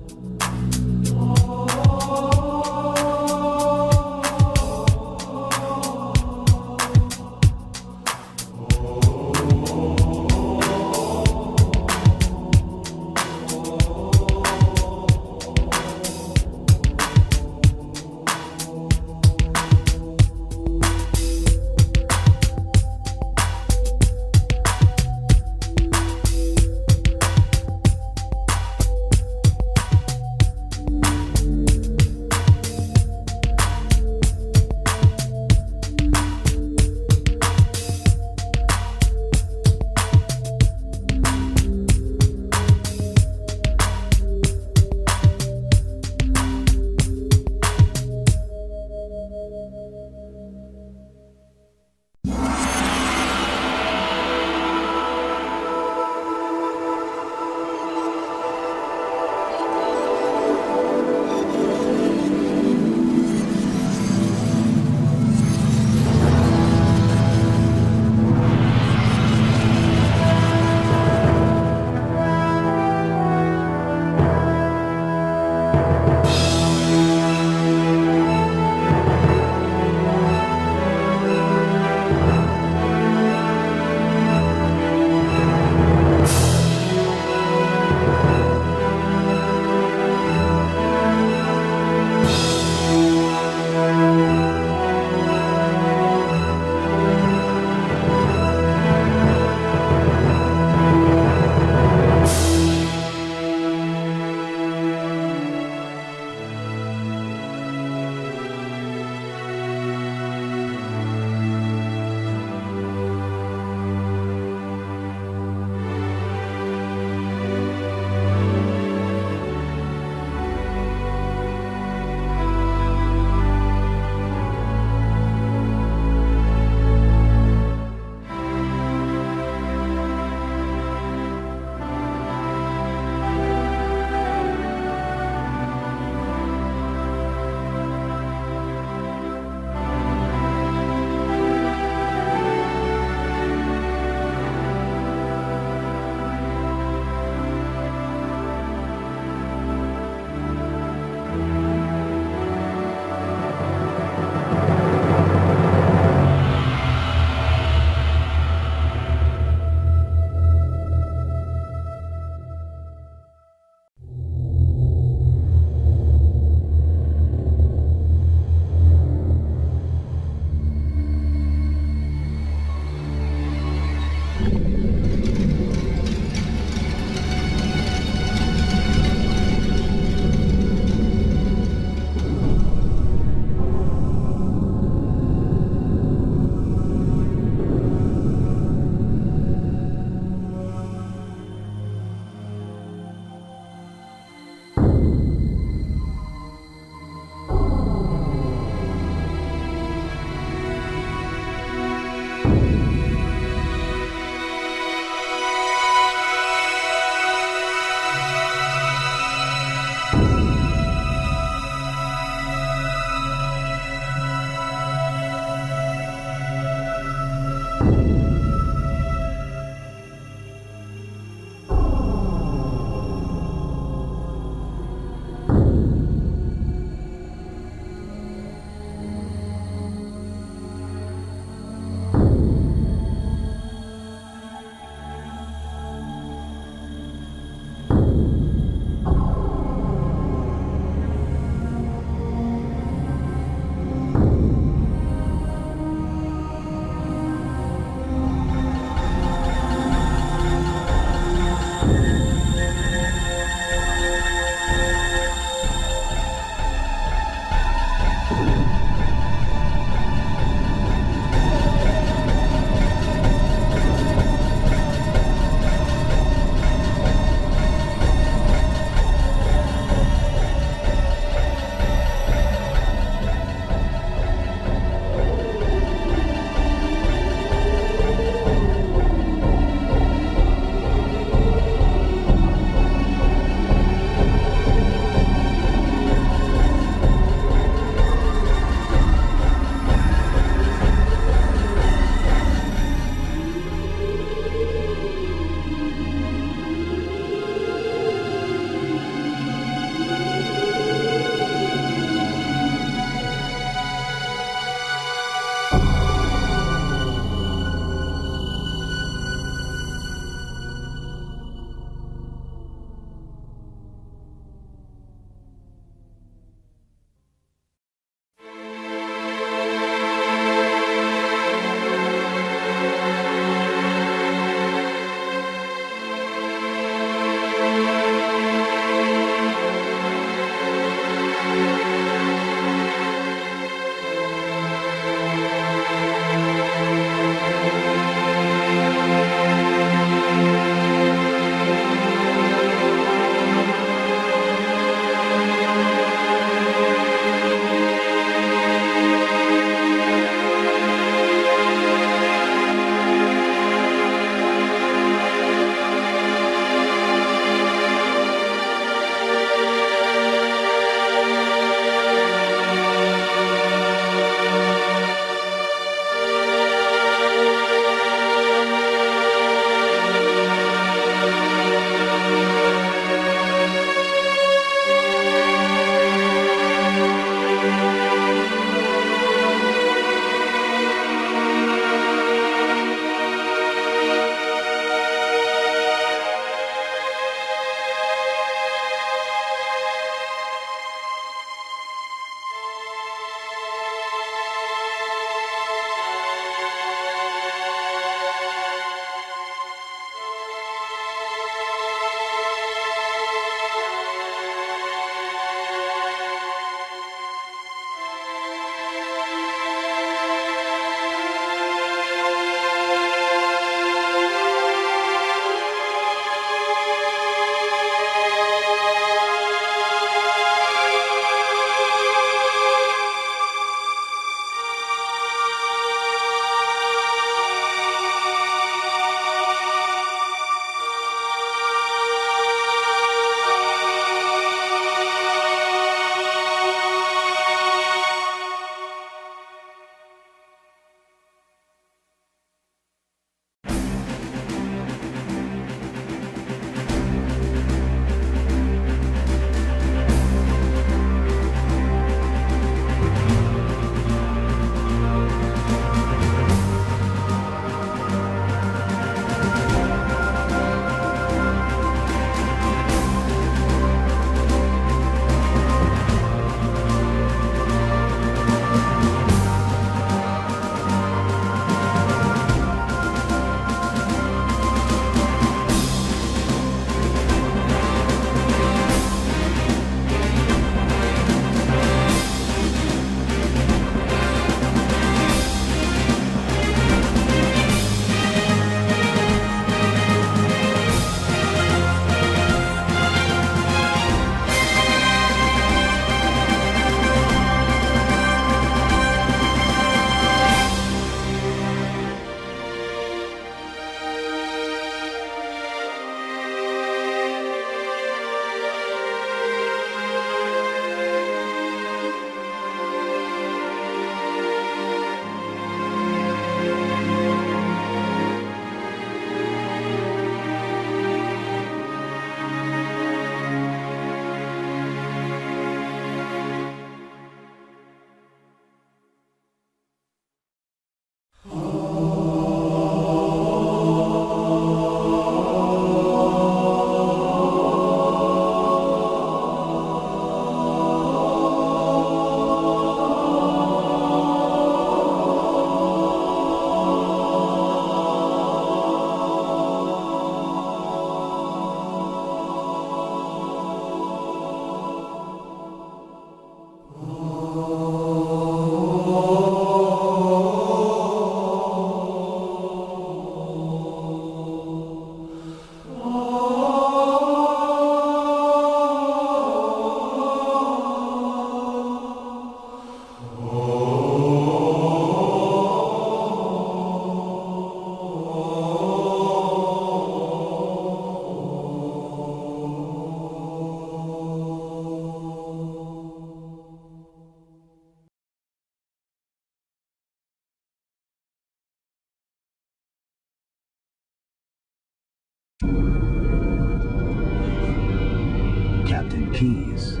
Captain Keyes.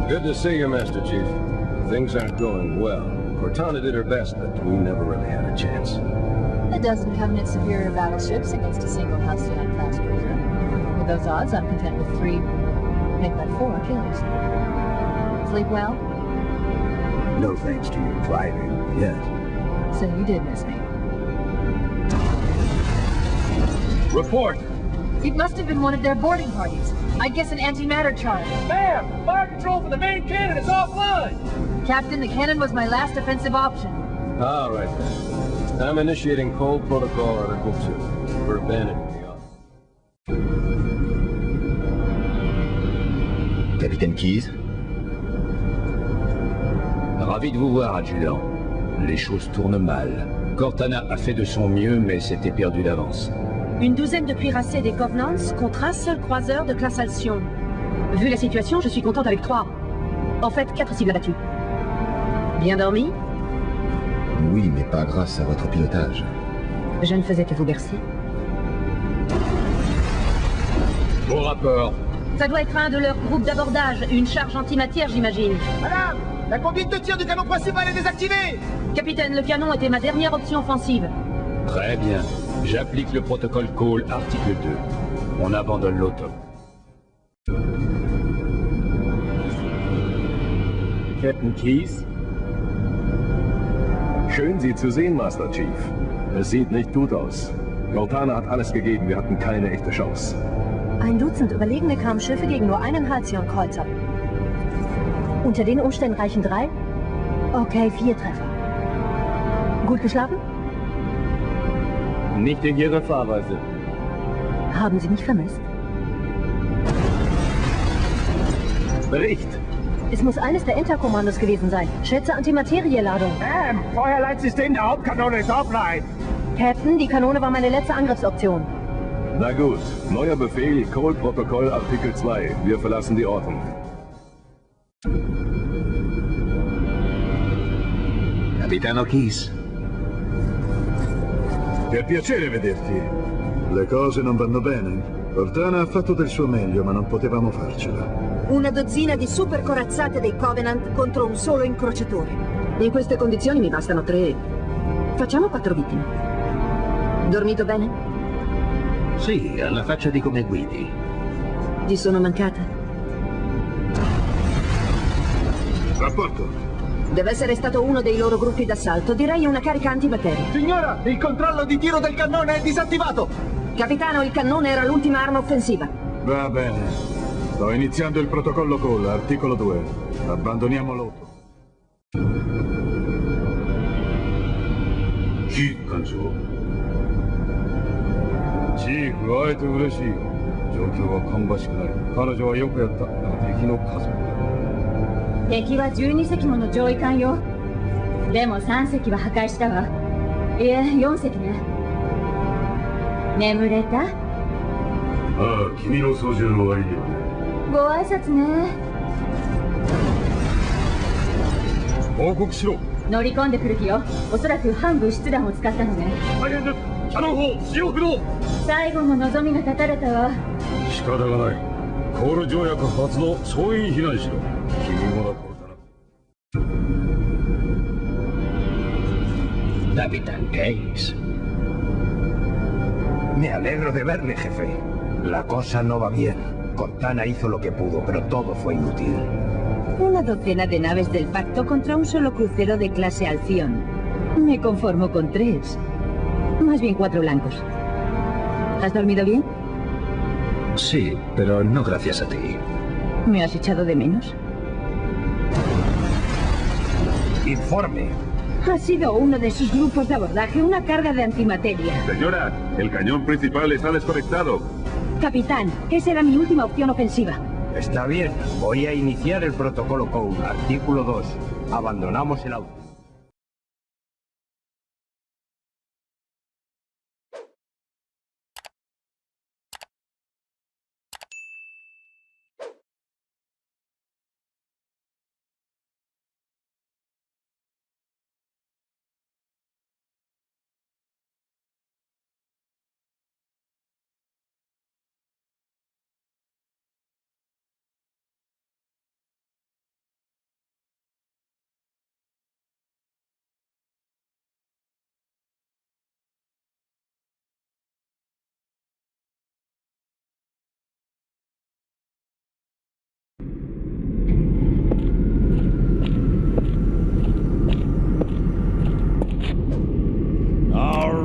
Good to see you, Master Chief. Things aren't going well. Cortana did her best, but we never really had a chance. A dozen Covenant superior battleships against a single Halcyon-class cruiser. With those odds, I'm content with 3, make that 4 kills. Sleep well? No thanks to your driving, yet. So you did miss me. Report! It must have been one of their boarding parties. I guess an antimatter charge. Ma'am! Fire control for the main cannon is offline! Captain, the cannon was my last offensive option. All right, then. I'm initiating cold protocol Article 2. We're abandoning the office. Capitaine Keyes? Ravi de vous voir, adjudant. Les choses tournent mal. Cortana a fait de son mieux, mais c'était perdu d'avance. Une douzaine de cuirassés des Covenants contre un seul croiseur de classe Alcyon. Vu la situation, je suis contente avec 3. En fait, 4 cibles abattues. Bien dormi? Oui, mais pas grâce à votre pilotage. Je ne faisais que vous bercer. Bon rapport. Ça doit être un de leurs groupes d'abordage, une charge antimatière, j'imagine. Madame, la conduite de tir du canon principal est désactivée! Capitaine, le canon était ma dernière option offensive. Très bien. J'applique le protocole Call, article 2. On abandonne l'auto. Captain Keyes? Schön, Sie zu sehen, Master Chief. Es sieht nicht gut aus. Cortana hat alles gegeben, wir hatten keine echte Chance. Ein Dutzend überlegene Kampfschiffe gegen nur einen Halcyon-Kreuzer. Unter den Umständen reichen 3? Okay, 4 Treffer. Gut geschlafen? Nicht in Ihrer Fahrweise. Haben Sie mich vermisst? Bericht! Es muss eines der Interkommandos gewesen sein. Schätze Antimaterieladung. Feuerleitsystem der Hauptkanone ist offline. Captain, die Kanone war meine letzte Angriffsoption. Na gut, neuer Befehl, Code-Protokoll, Artikel 2. Wir verlassen die Ortung. Capitano Keyes. Che piacere vederti. Le cose non vanno bene. Cortana ha fatto del suo meglio, ma non potevamo farcela. Una dozzina di super corazzate dei Covenant contro un solo incrociatore. In queste condizioni mi bastano 3. Facciamo 4 vittime. Dormito bene? Sì, alla faccia di come guidi. Ti sono mancata? Rapporto. Deve essere stato uno dei loro gruppi d'assalto. Direi una carica antimateria. Signora, il controllo di tiro del cannone è disattivato! Capitano, il cannone era l'ultima arma offensiva. Va bene. Sto iniziando il protocollo Call, articolo 2. Abbandoniamo l'auto. Chief, 艦長。チーフ、会えて嬉しい。状況は芳しくない。彼女はよくやった。だが敵の数だ。敵は12隻もの上位艦よ。でも3隻は破壊したわ。いえ、4隻ね。眠れた？ああ、君の操縦の割にはね。ご挨拶ね。報告しろ。乗り込んでくる気よ。おそらく反物質弾を使ったのね。大変です。キャノン砲使用不能。最後の望みが絶たれたわ。仕方がない。コール条約発動、総員避難しろ。君もだ、コルタナ。Capitán Keyes. Me alegro de verle, jefe. La cosa no va bien. Cortana hizo lo que pudo, pero todo fue inútil. Una docena de naves del pacto contra un solo crucero de clase Alcyon. Me conformo con 3. Más bien 4 blancos. ¿Has dormido bien? Sí, pero no gracias a ti. ¿Me has echado de menos? Informe. Ha sido uno de sus grupos de abordaje una carga de antimateria. Señora, el cañón principal está desconectado. Capitán, esa era mi última opción ofensiva. Está bien. Voy a iniciar el protocolo Code, artículo 2. Abandonamos el auto.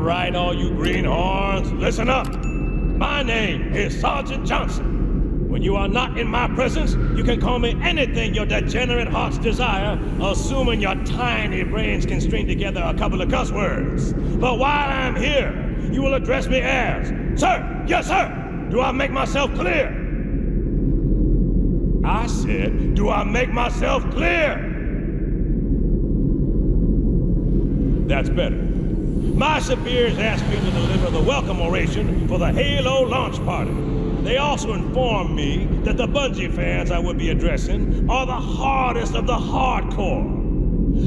right, all you greenhorns. Listen up. My name is Sergeant Johnson. When you are not in my presence, you can call me anything your degenerate hearts desire, assuming your tiny brains can string together a couple of cuss words. But while I'm here, you will address me as, Sir, yes, sir. Do I make myself clear? I said, do I make myself clear? That's better. My superiors asked me to deliver the welcome oration for the Halo launch party. They also informed me that the Bungie fans I would be addressing are the hardest of the hardcore.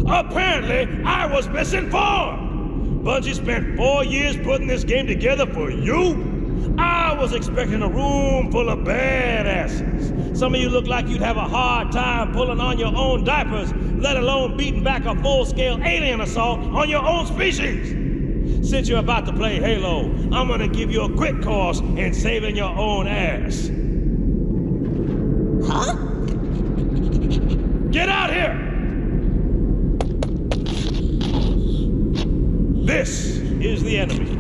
Apparently, I was misinformed. Bungie spent 4 years putting this game together for you? I was expecting a room full of badasses. Some of you look like you'd have a hard time pulling on your own diapers, let alone beating back a full-scale alien assault on your own species. Since you're about to play Halo, I'm gonna give you a quick course in saving your own ass. Huh? Get out here! This is the enemy.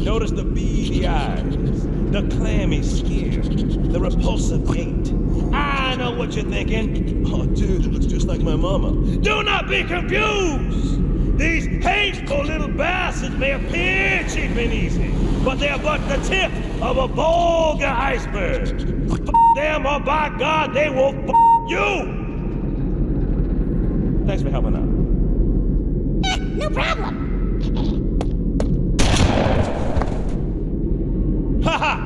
Notice the beady eyes, the clammy skin, the repulsive gait. I know what you're thinking. Oh, dude, it looks just like my mama. Do not be confused! These hateful little bastards may appear cheap and easy, but they're but the tip of a vulgar iceberg. F them, or by God, they will f you! Thanks for helping out. No problem. Haha!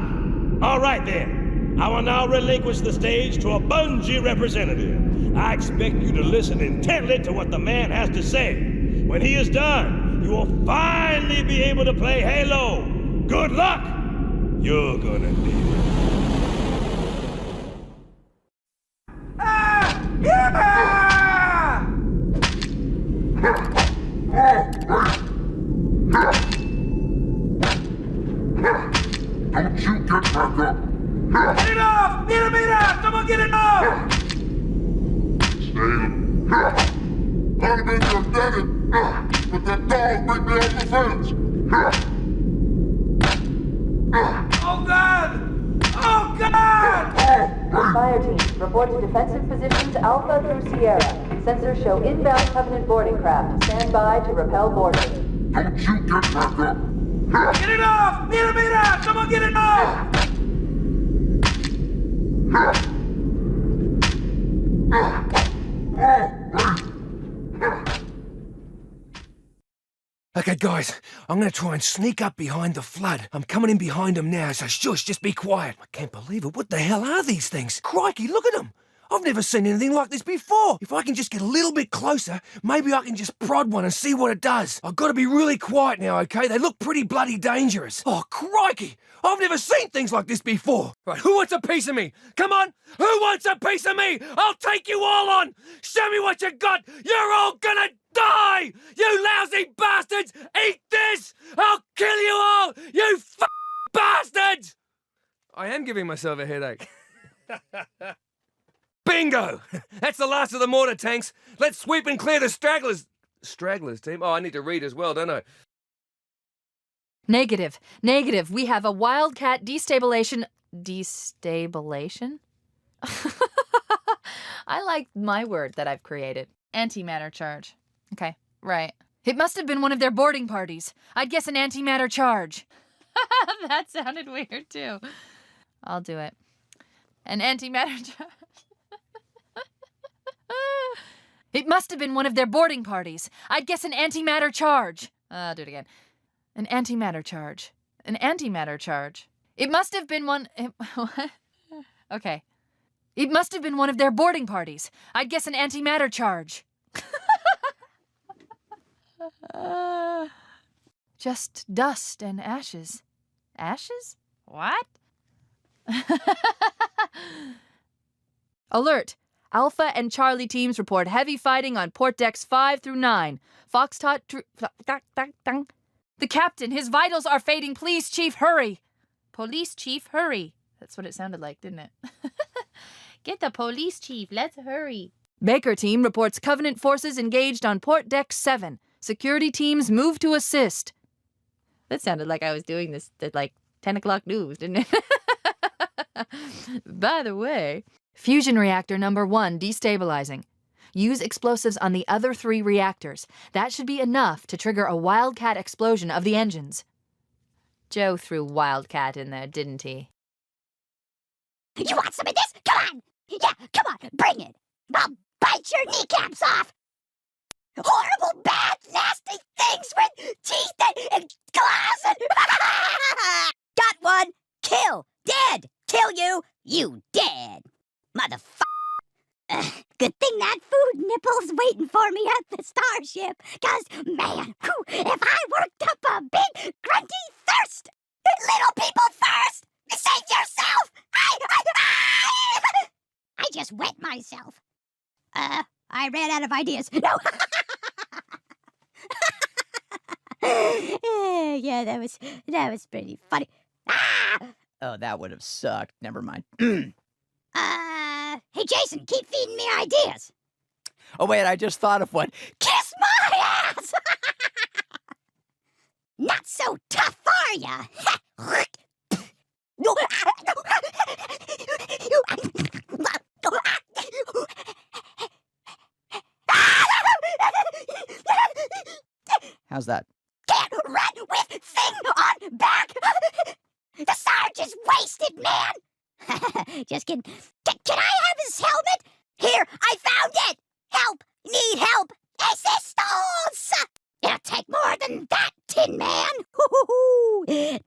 All right then. I will now relinquish the stage to a Bungie representative. I expect you to listen intently to what the man has to say. When he is done, you will finally be able to play Halo. Good luck! You're gonna need it. Don't you get back up! Get it off! Mira! Someone get it off! Stay. I'd have been your daddy, but that dog beat me off the fence. Oh God! Oh God! Fire team, report to defensive positions Alpha through Sierra. Sensors show inbound Covenant boarding craft. Stand by to repel boarding. Don't you get back up! Get it off! Mira! Someone get it off! Okay, guys, I'm gonna try and sneak up behind the flood. I'm coming in behind them now, so shush, just be quiet. I can't believe it. What the hell are these things? Crikey, look at them. I've never seen anything like this before. If I can just get a little bit closer, maybe I can just prod one and see what it does. I've got to be really quiet now, okay? They look pretty bloody dangerous. Oh, crikey! I've never seen things like this before. Right, who wants a piece of me? Come on! Who wants a piece of me? I'll take you all on! Show me what you got! You're all gonna die! You lousy bastards! Eat this! I'll kill you all! You bastards! I am giving myself a headache. Bingo! That's the last of the mortar tanks. Let's sweep and clear the stragglers. Stragglers, team? Oh, I need to read as well, don't I? Negative. We have a wildcat destabilization. Destabilization? I like my word that I've created. Antimatter charge. Okay, right. It must have been one of their boarding parties. I'd guess an antimatter charge. That sounded weird, too. I'll do it. An antimatter charge. It must have been one of their boarding parties. I'd guess an antimatter charge. I'll do it again. An antimatter charge. An antimatter charge. It must have been one... What? Okay. It must have been one of their boarding parties. I'd guess an antimatter charge. Just dust and ashes. Ashes? What? Alert! Alpha and Charlie teams report heavy fighting on port decks 5 through 9. Foxtrot... The captain, his vitals are fading. Please, Chief, hurry. Police chief, hurry. That's what it sounded like, didn't it? Get the police chief, let's hurry. Baker team reports Covenant forces engaged on port deck 7. Security teams move to assist. That sounded like I was doing this at like 10 o'clock news, didn't it? By the way, fusion reactor number 1 destabilizing. Use explosives on the other 3 reactors. That should be enough to trigger a wildcat explosion of the engines. Joe threw wildcat in there, didn't he? You want some of this? Come on! Yeah, come on, bring it! I'll bite your kneecaps off! Horrible, bad, nasty things with teeth and claws and... Got one! Kill! Dead! Kill you! You dead! Motherfucker! Good thing that food nipple's waiting for me at the starship, 'cause, man, whew, if I worked up a big, grunty thirst! Little people first! Save yourself! I just wet myself. I ran out of ideas. No! Yeah, that was pretty funny. Ah! Oh, that would have sucked. Never mind. Hey, Jason, keep feeding me ideas. Oh, wait, I just thought of one. Kiss my ass! Not so tough, are ya? How's that? Can't run with thing on back! The Sarge is wasted, man! Just kidding. Can I have his helmet? Here, I found it! Help! Need help! Assistance! It'll take more than that, Tin Man! Whee!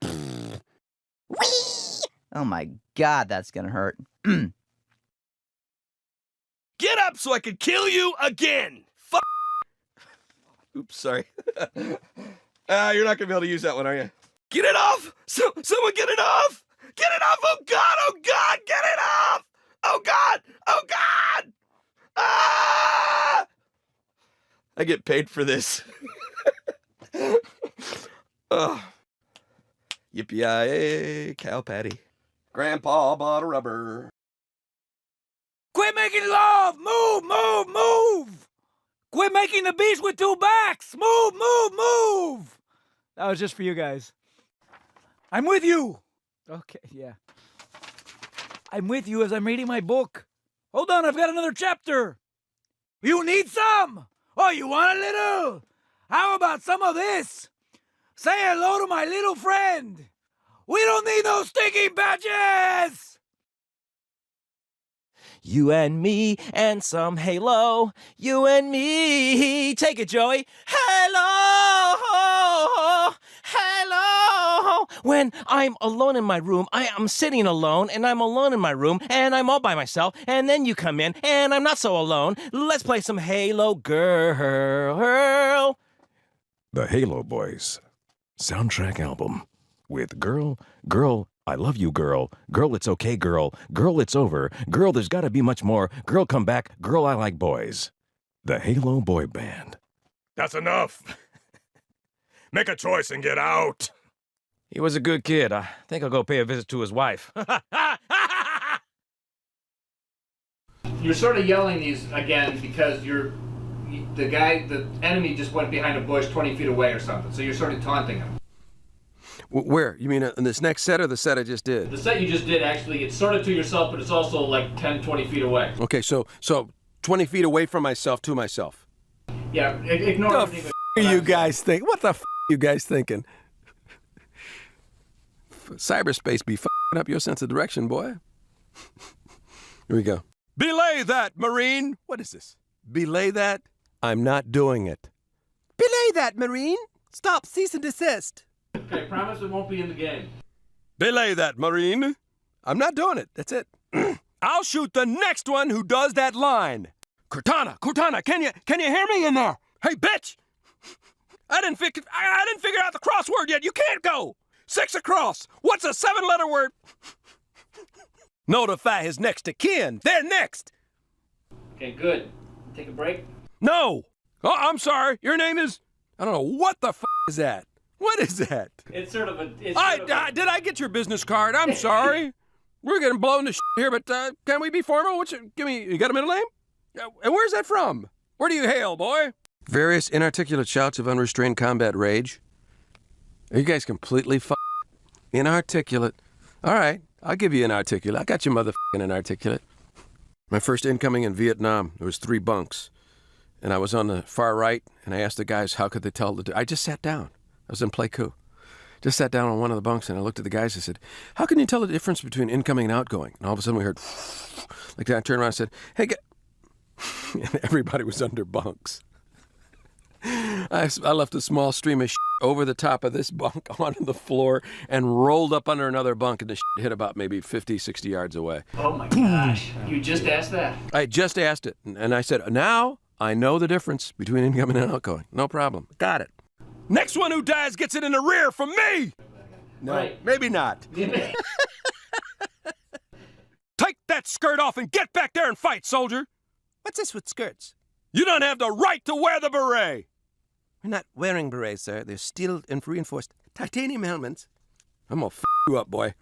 Oh my god, that's gonna hurt. Get up so I can kill you again! Fuck! Oops, sorry. You're not gonna be able to use that one, are you? Get it off! Someone get it off! Get it off! Oh God! Oh God! Get it off! Oh God! Oh God! Ah! I get paid for this. Oh. Yippee-yi-yay, cow patty. Grandpa bought a rubber. Quit making love! Move, move, move! Quit making the beast with 2 backs! Move, move, move! That was just for you guys. I'm with you! Okay, yeah. I'm with you as I'm reading my book. Hold on, I've got another chapter! You need some? Oh, you want a little? How about some of this? Say hello to my little friend! We don't need those sticky badges! You and me and some Halo. You and me. Take it, Joey. Hello! Hello! When I'm alone in my room, I am sitting alone, and I'm alone in my room, and I'm all by myself, and then you come in, and I'm not so alone. Let's play some Halo, girl. The Halo Boys soundtrack album with Girl, Girl, I Love You, Girl, Girl, It's Okay, Girl, Girl, It's Over, Girl, There's Gotta Be Much More, Girl, Come Back, Girl, I Like Boys. The Halo Boy Band. That's enough. Make a choice and get out. He was a good kid. I think I'll go pay a visit to his wife. You're sort of yelling these again because the enemy just went behind a bush 20 feet away or something, so you're sort of taunting him. Where? You mean in this next set or the set I just did? The set you just did, actually, it's sort of to yourself, but it's also like 10, 20 feet away. Okay, so 20 feet away from myself to myself. Yeah, ignore What everything. the f*** you guys think? What the f*** you guys thinking? Cyberspace be f***ing up your sense of direction, boy. Here we go. Belay that, Marine! What is this? Belay that? I'm not doing it. Belay that, Marine! Stop, cease and desist. Okay, promise it won't be in the game. Belay that, Marine. I'm not doing it. That's it. I'll shoot the next one who does that line. Cortana, can you hear me in there? Hey, bitch! I didn't figure out the crossword yet. You can't go. 6 across. What's a 7-letter word? Notify his next of kin. They're next. Okay, good. Take a break? No. Oh, I'm sorry. Your name is... I don't know. What the f*** is that? What is that? It's sort of a... Did I get your business card? I'm sorry. We're getting blown to here, but can we be formal? You got a middle name? And where's that from? Where do you hail, boy? Various inarticulate shouts of unrestrained combat rage. Are you guys completely inarticulate? All right, I'll give you inarticulate. I got you motherfucking inarticulate. My first incoming in Vietnam, there was 3 bunks. And I was on the far right, and I asked the guys how could they tell the... I just sat down. I was in play coup. Just sat down on one of the bunks, and I looked at the guys and said, how can you tell the difference between incoming and outgoing? And all of a sudden we heard... like that. I turned around and said, hey, and everybody was under bunks. I left a small stream of shit over the top of this bunk onto the floor and rolled up under another bunk, and the shit hit about maybe 50, 60 yards away. Oh my gosh. You just asked that? I just asked it, and I said, now I know the difference between incoming and outgoing. No problem. Got it. Next one who dies gets it in the rear from me! No, Right. maybe not. Take that skirt off and get back there and fight, soldier! What's this with skirts? You don't have the right to wear the beret! We're not wearing berets, sir. They're steel and reinforced titanium helmets. I'm gonna f you up, boy.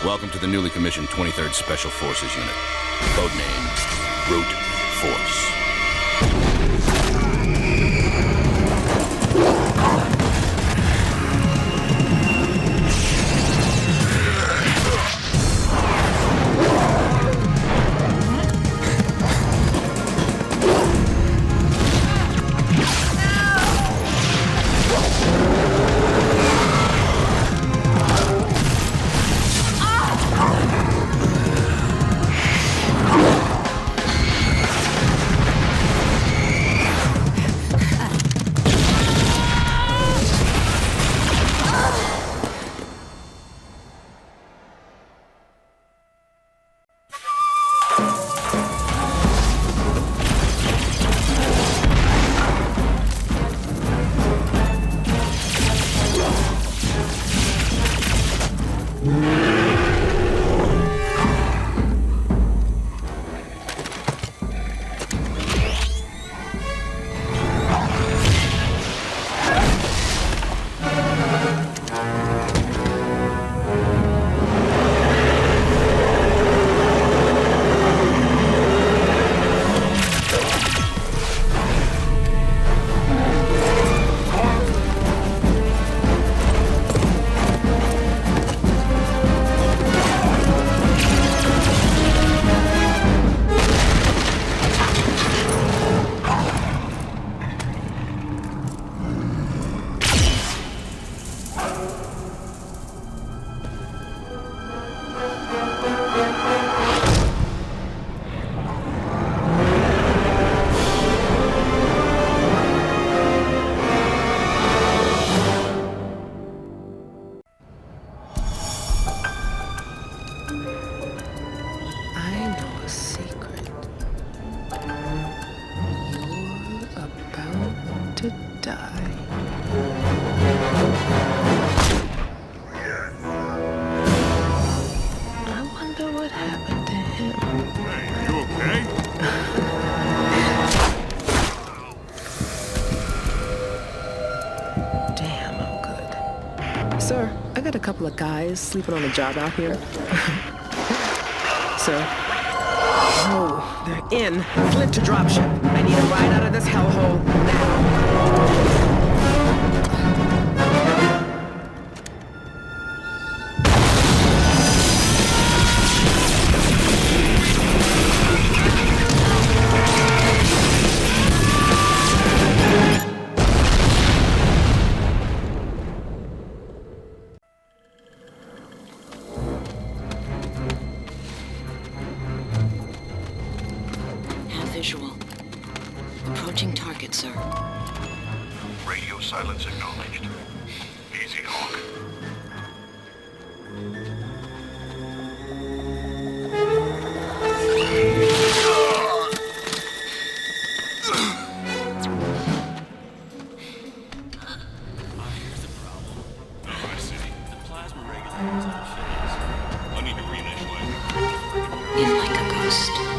Welcome to the newly commissioned 23rd Special Forces Unit. Codename Brute Force. Sir, I got a couple of guys sleeping on the job out here. Sir? Oh, they're in. Flint to dropship. I need a ride out of this hellhole now. Visual. Approaching target, sir. Radio silence acknowledged. Easy, Hawk. I see. The plasma regulator is out of phase. I need to reinitialize. In like a ghost.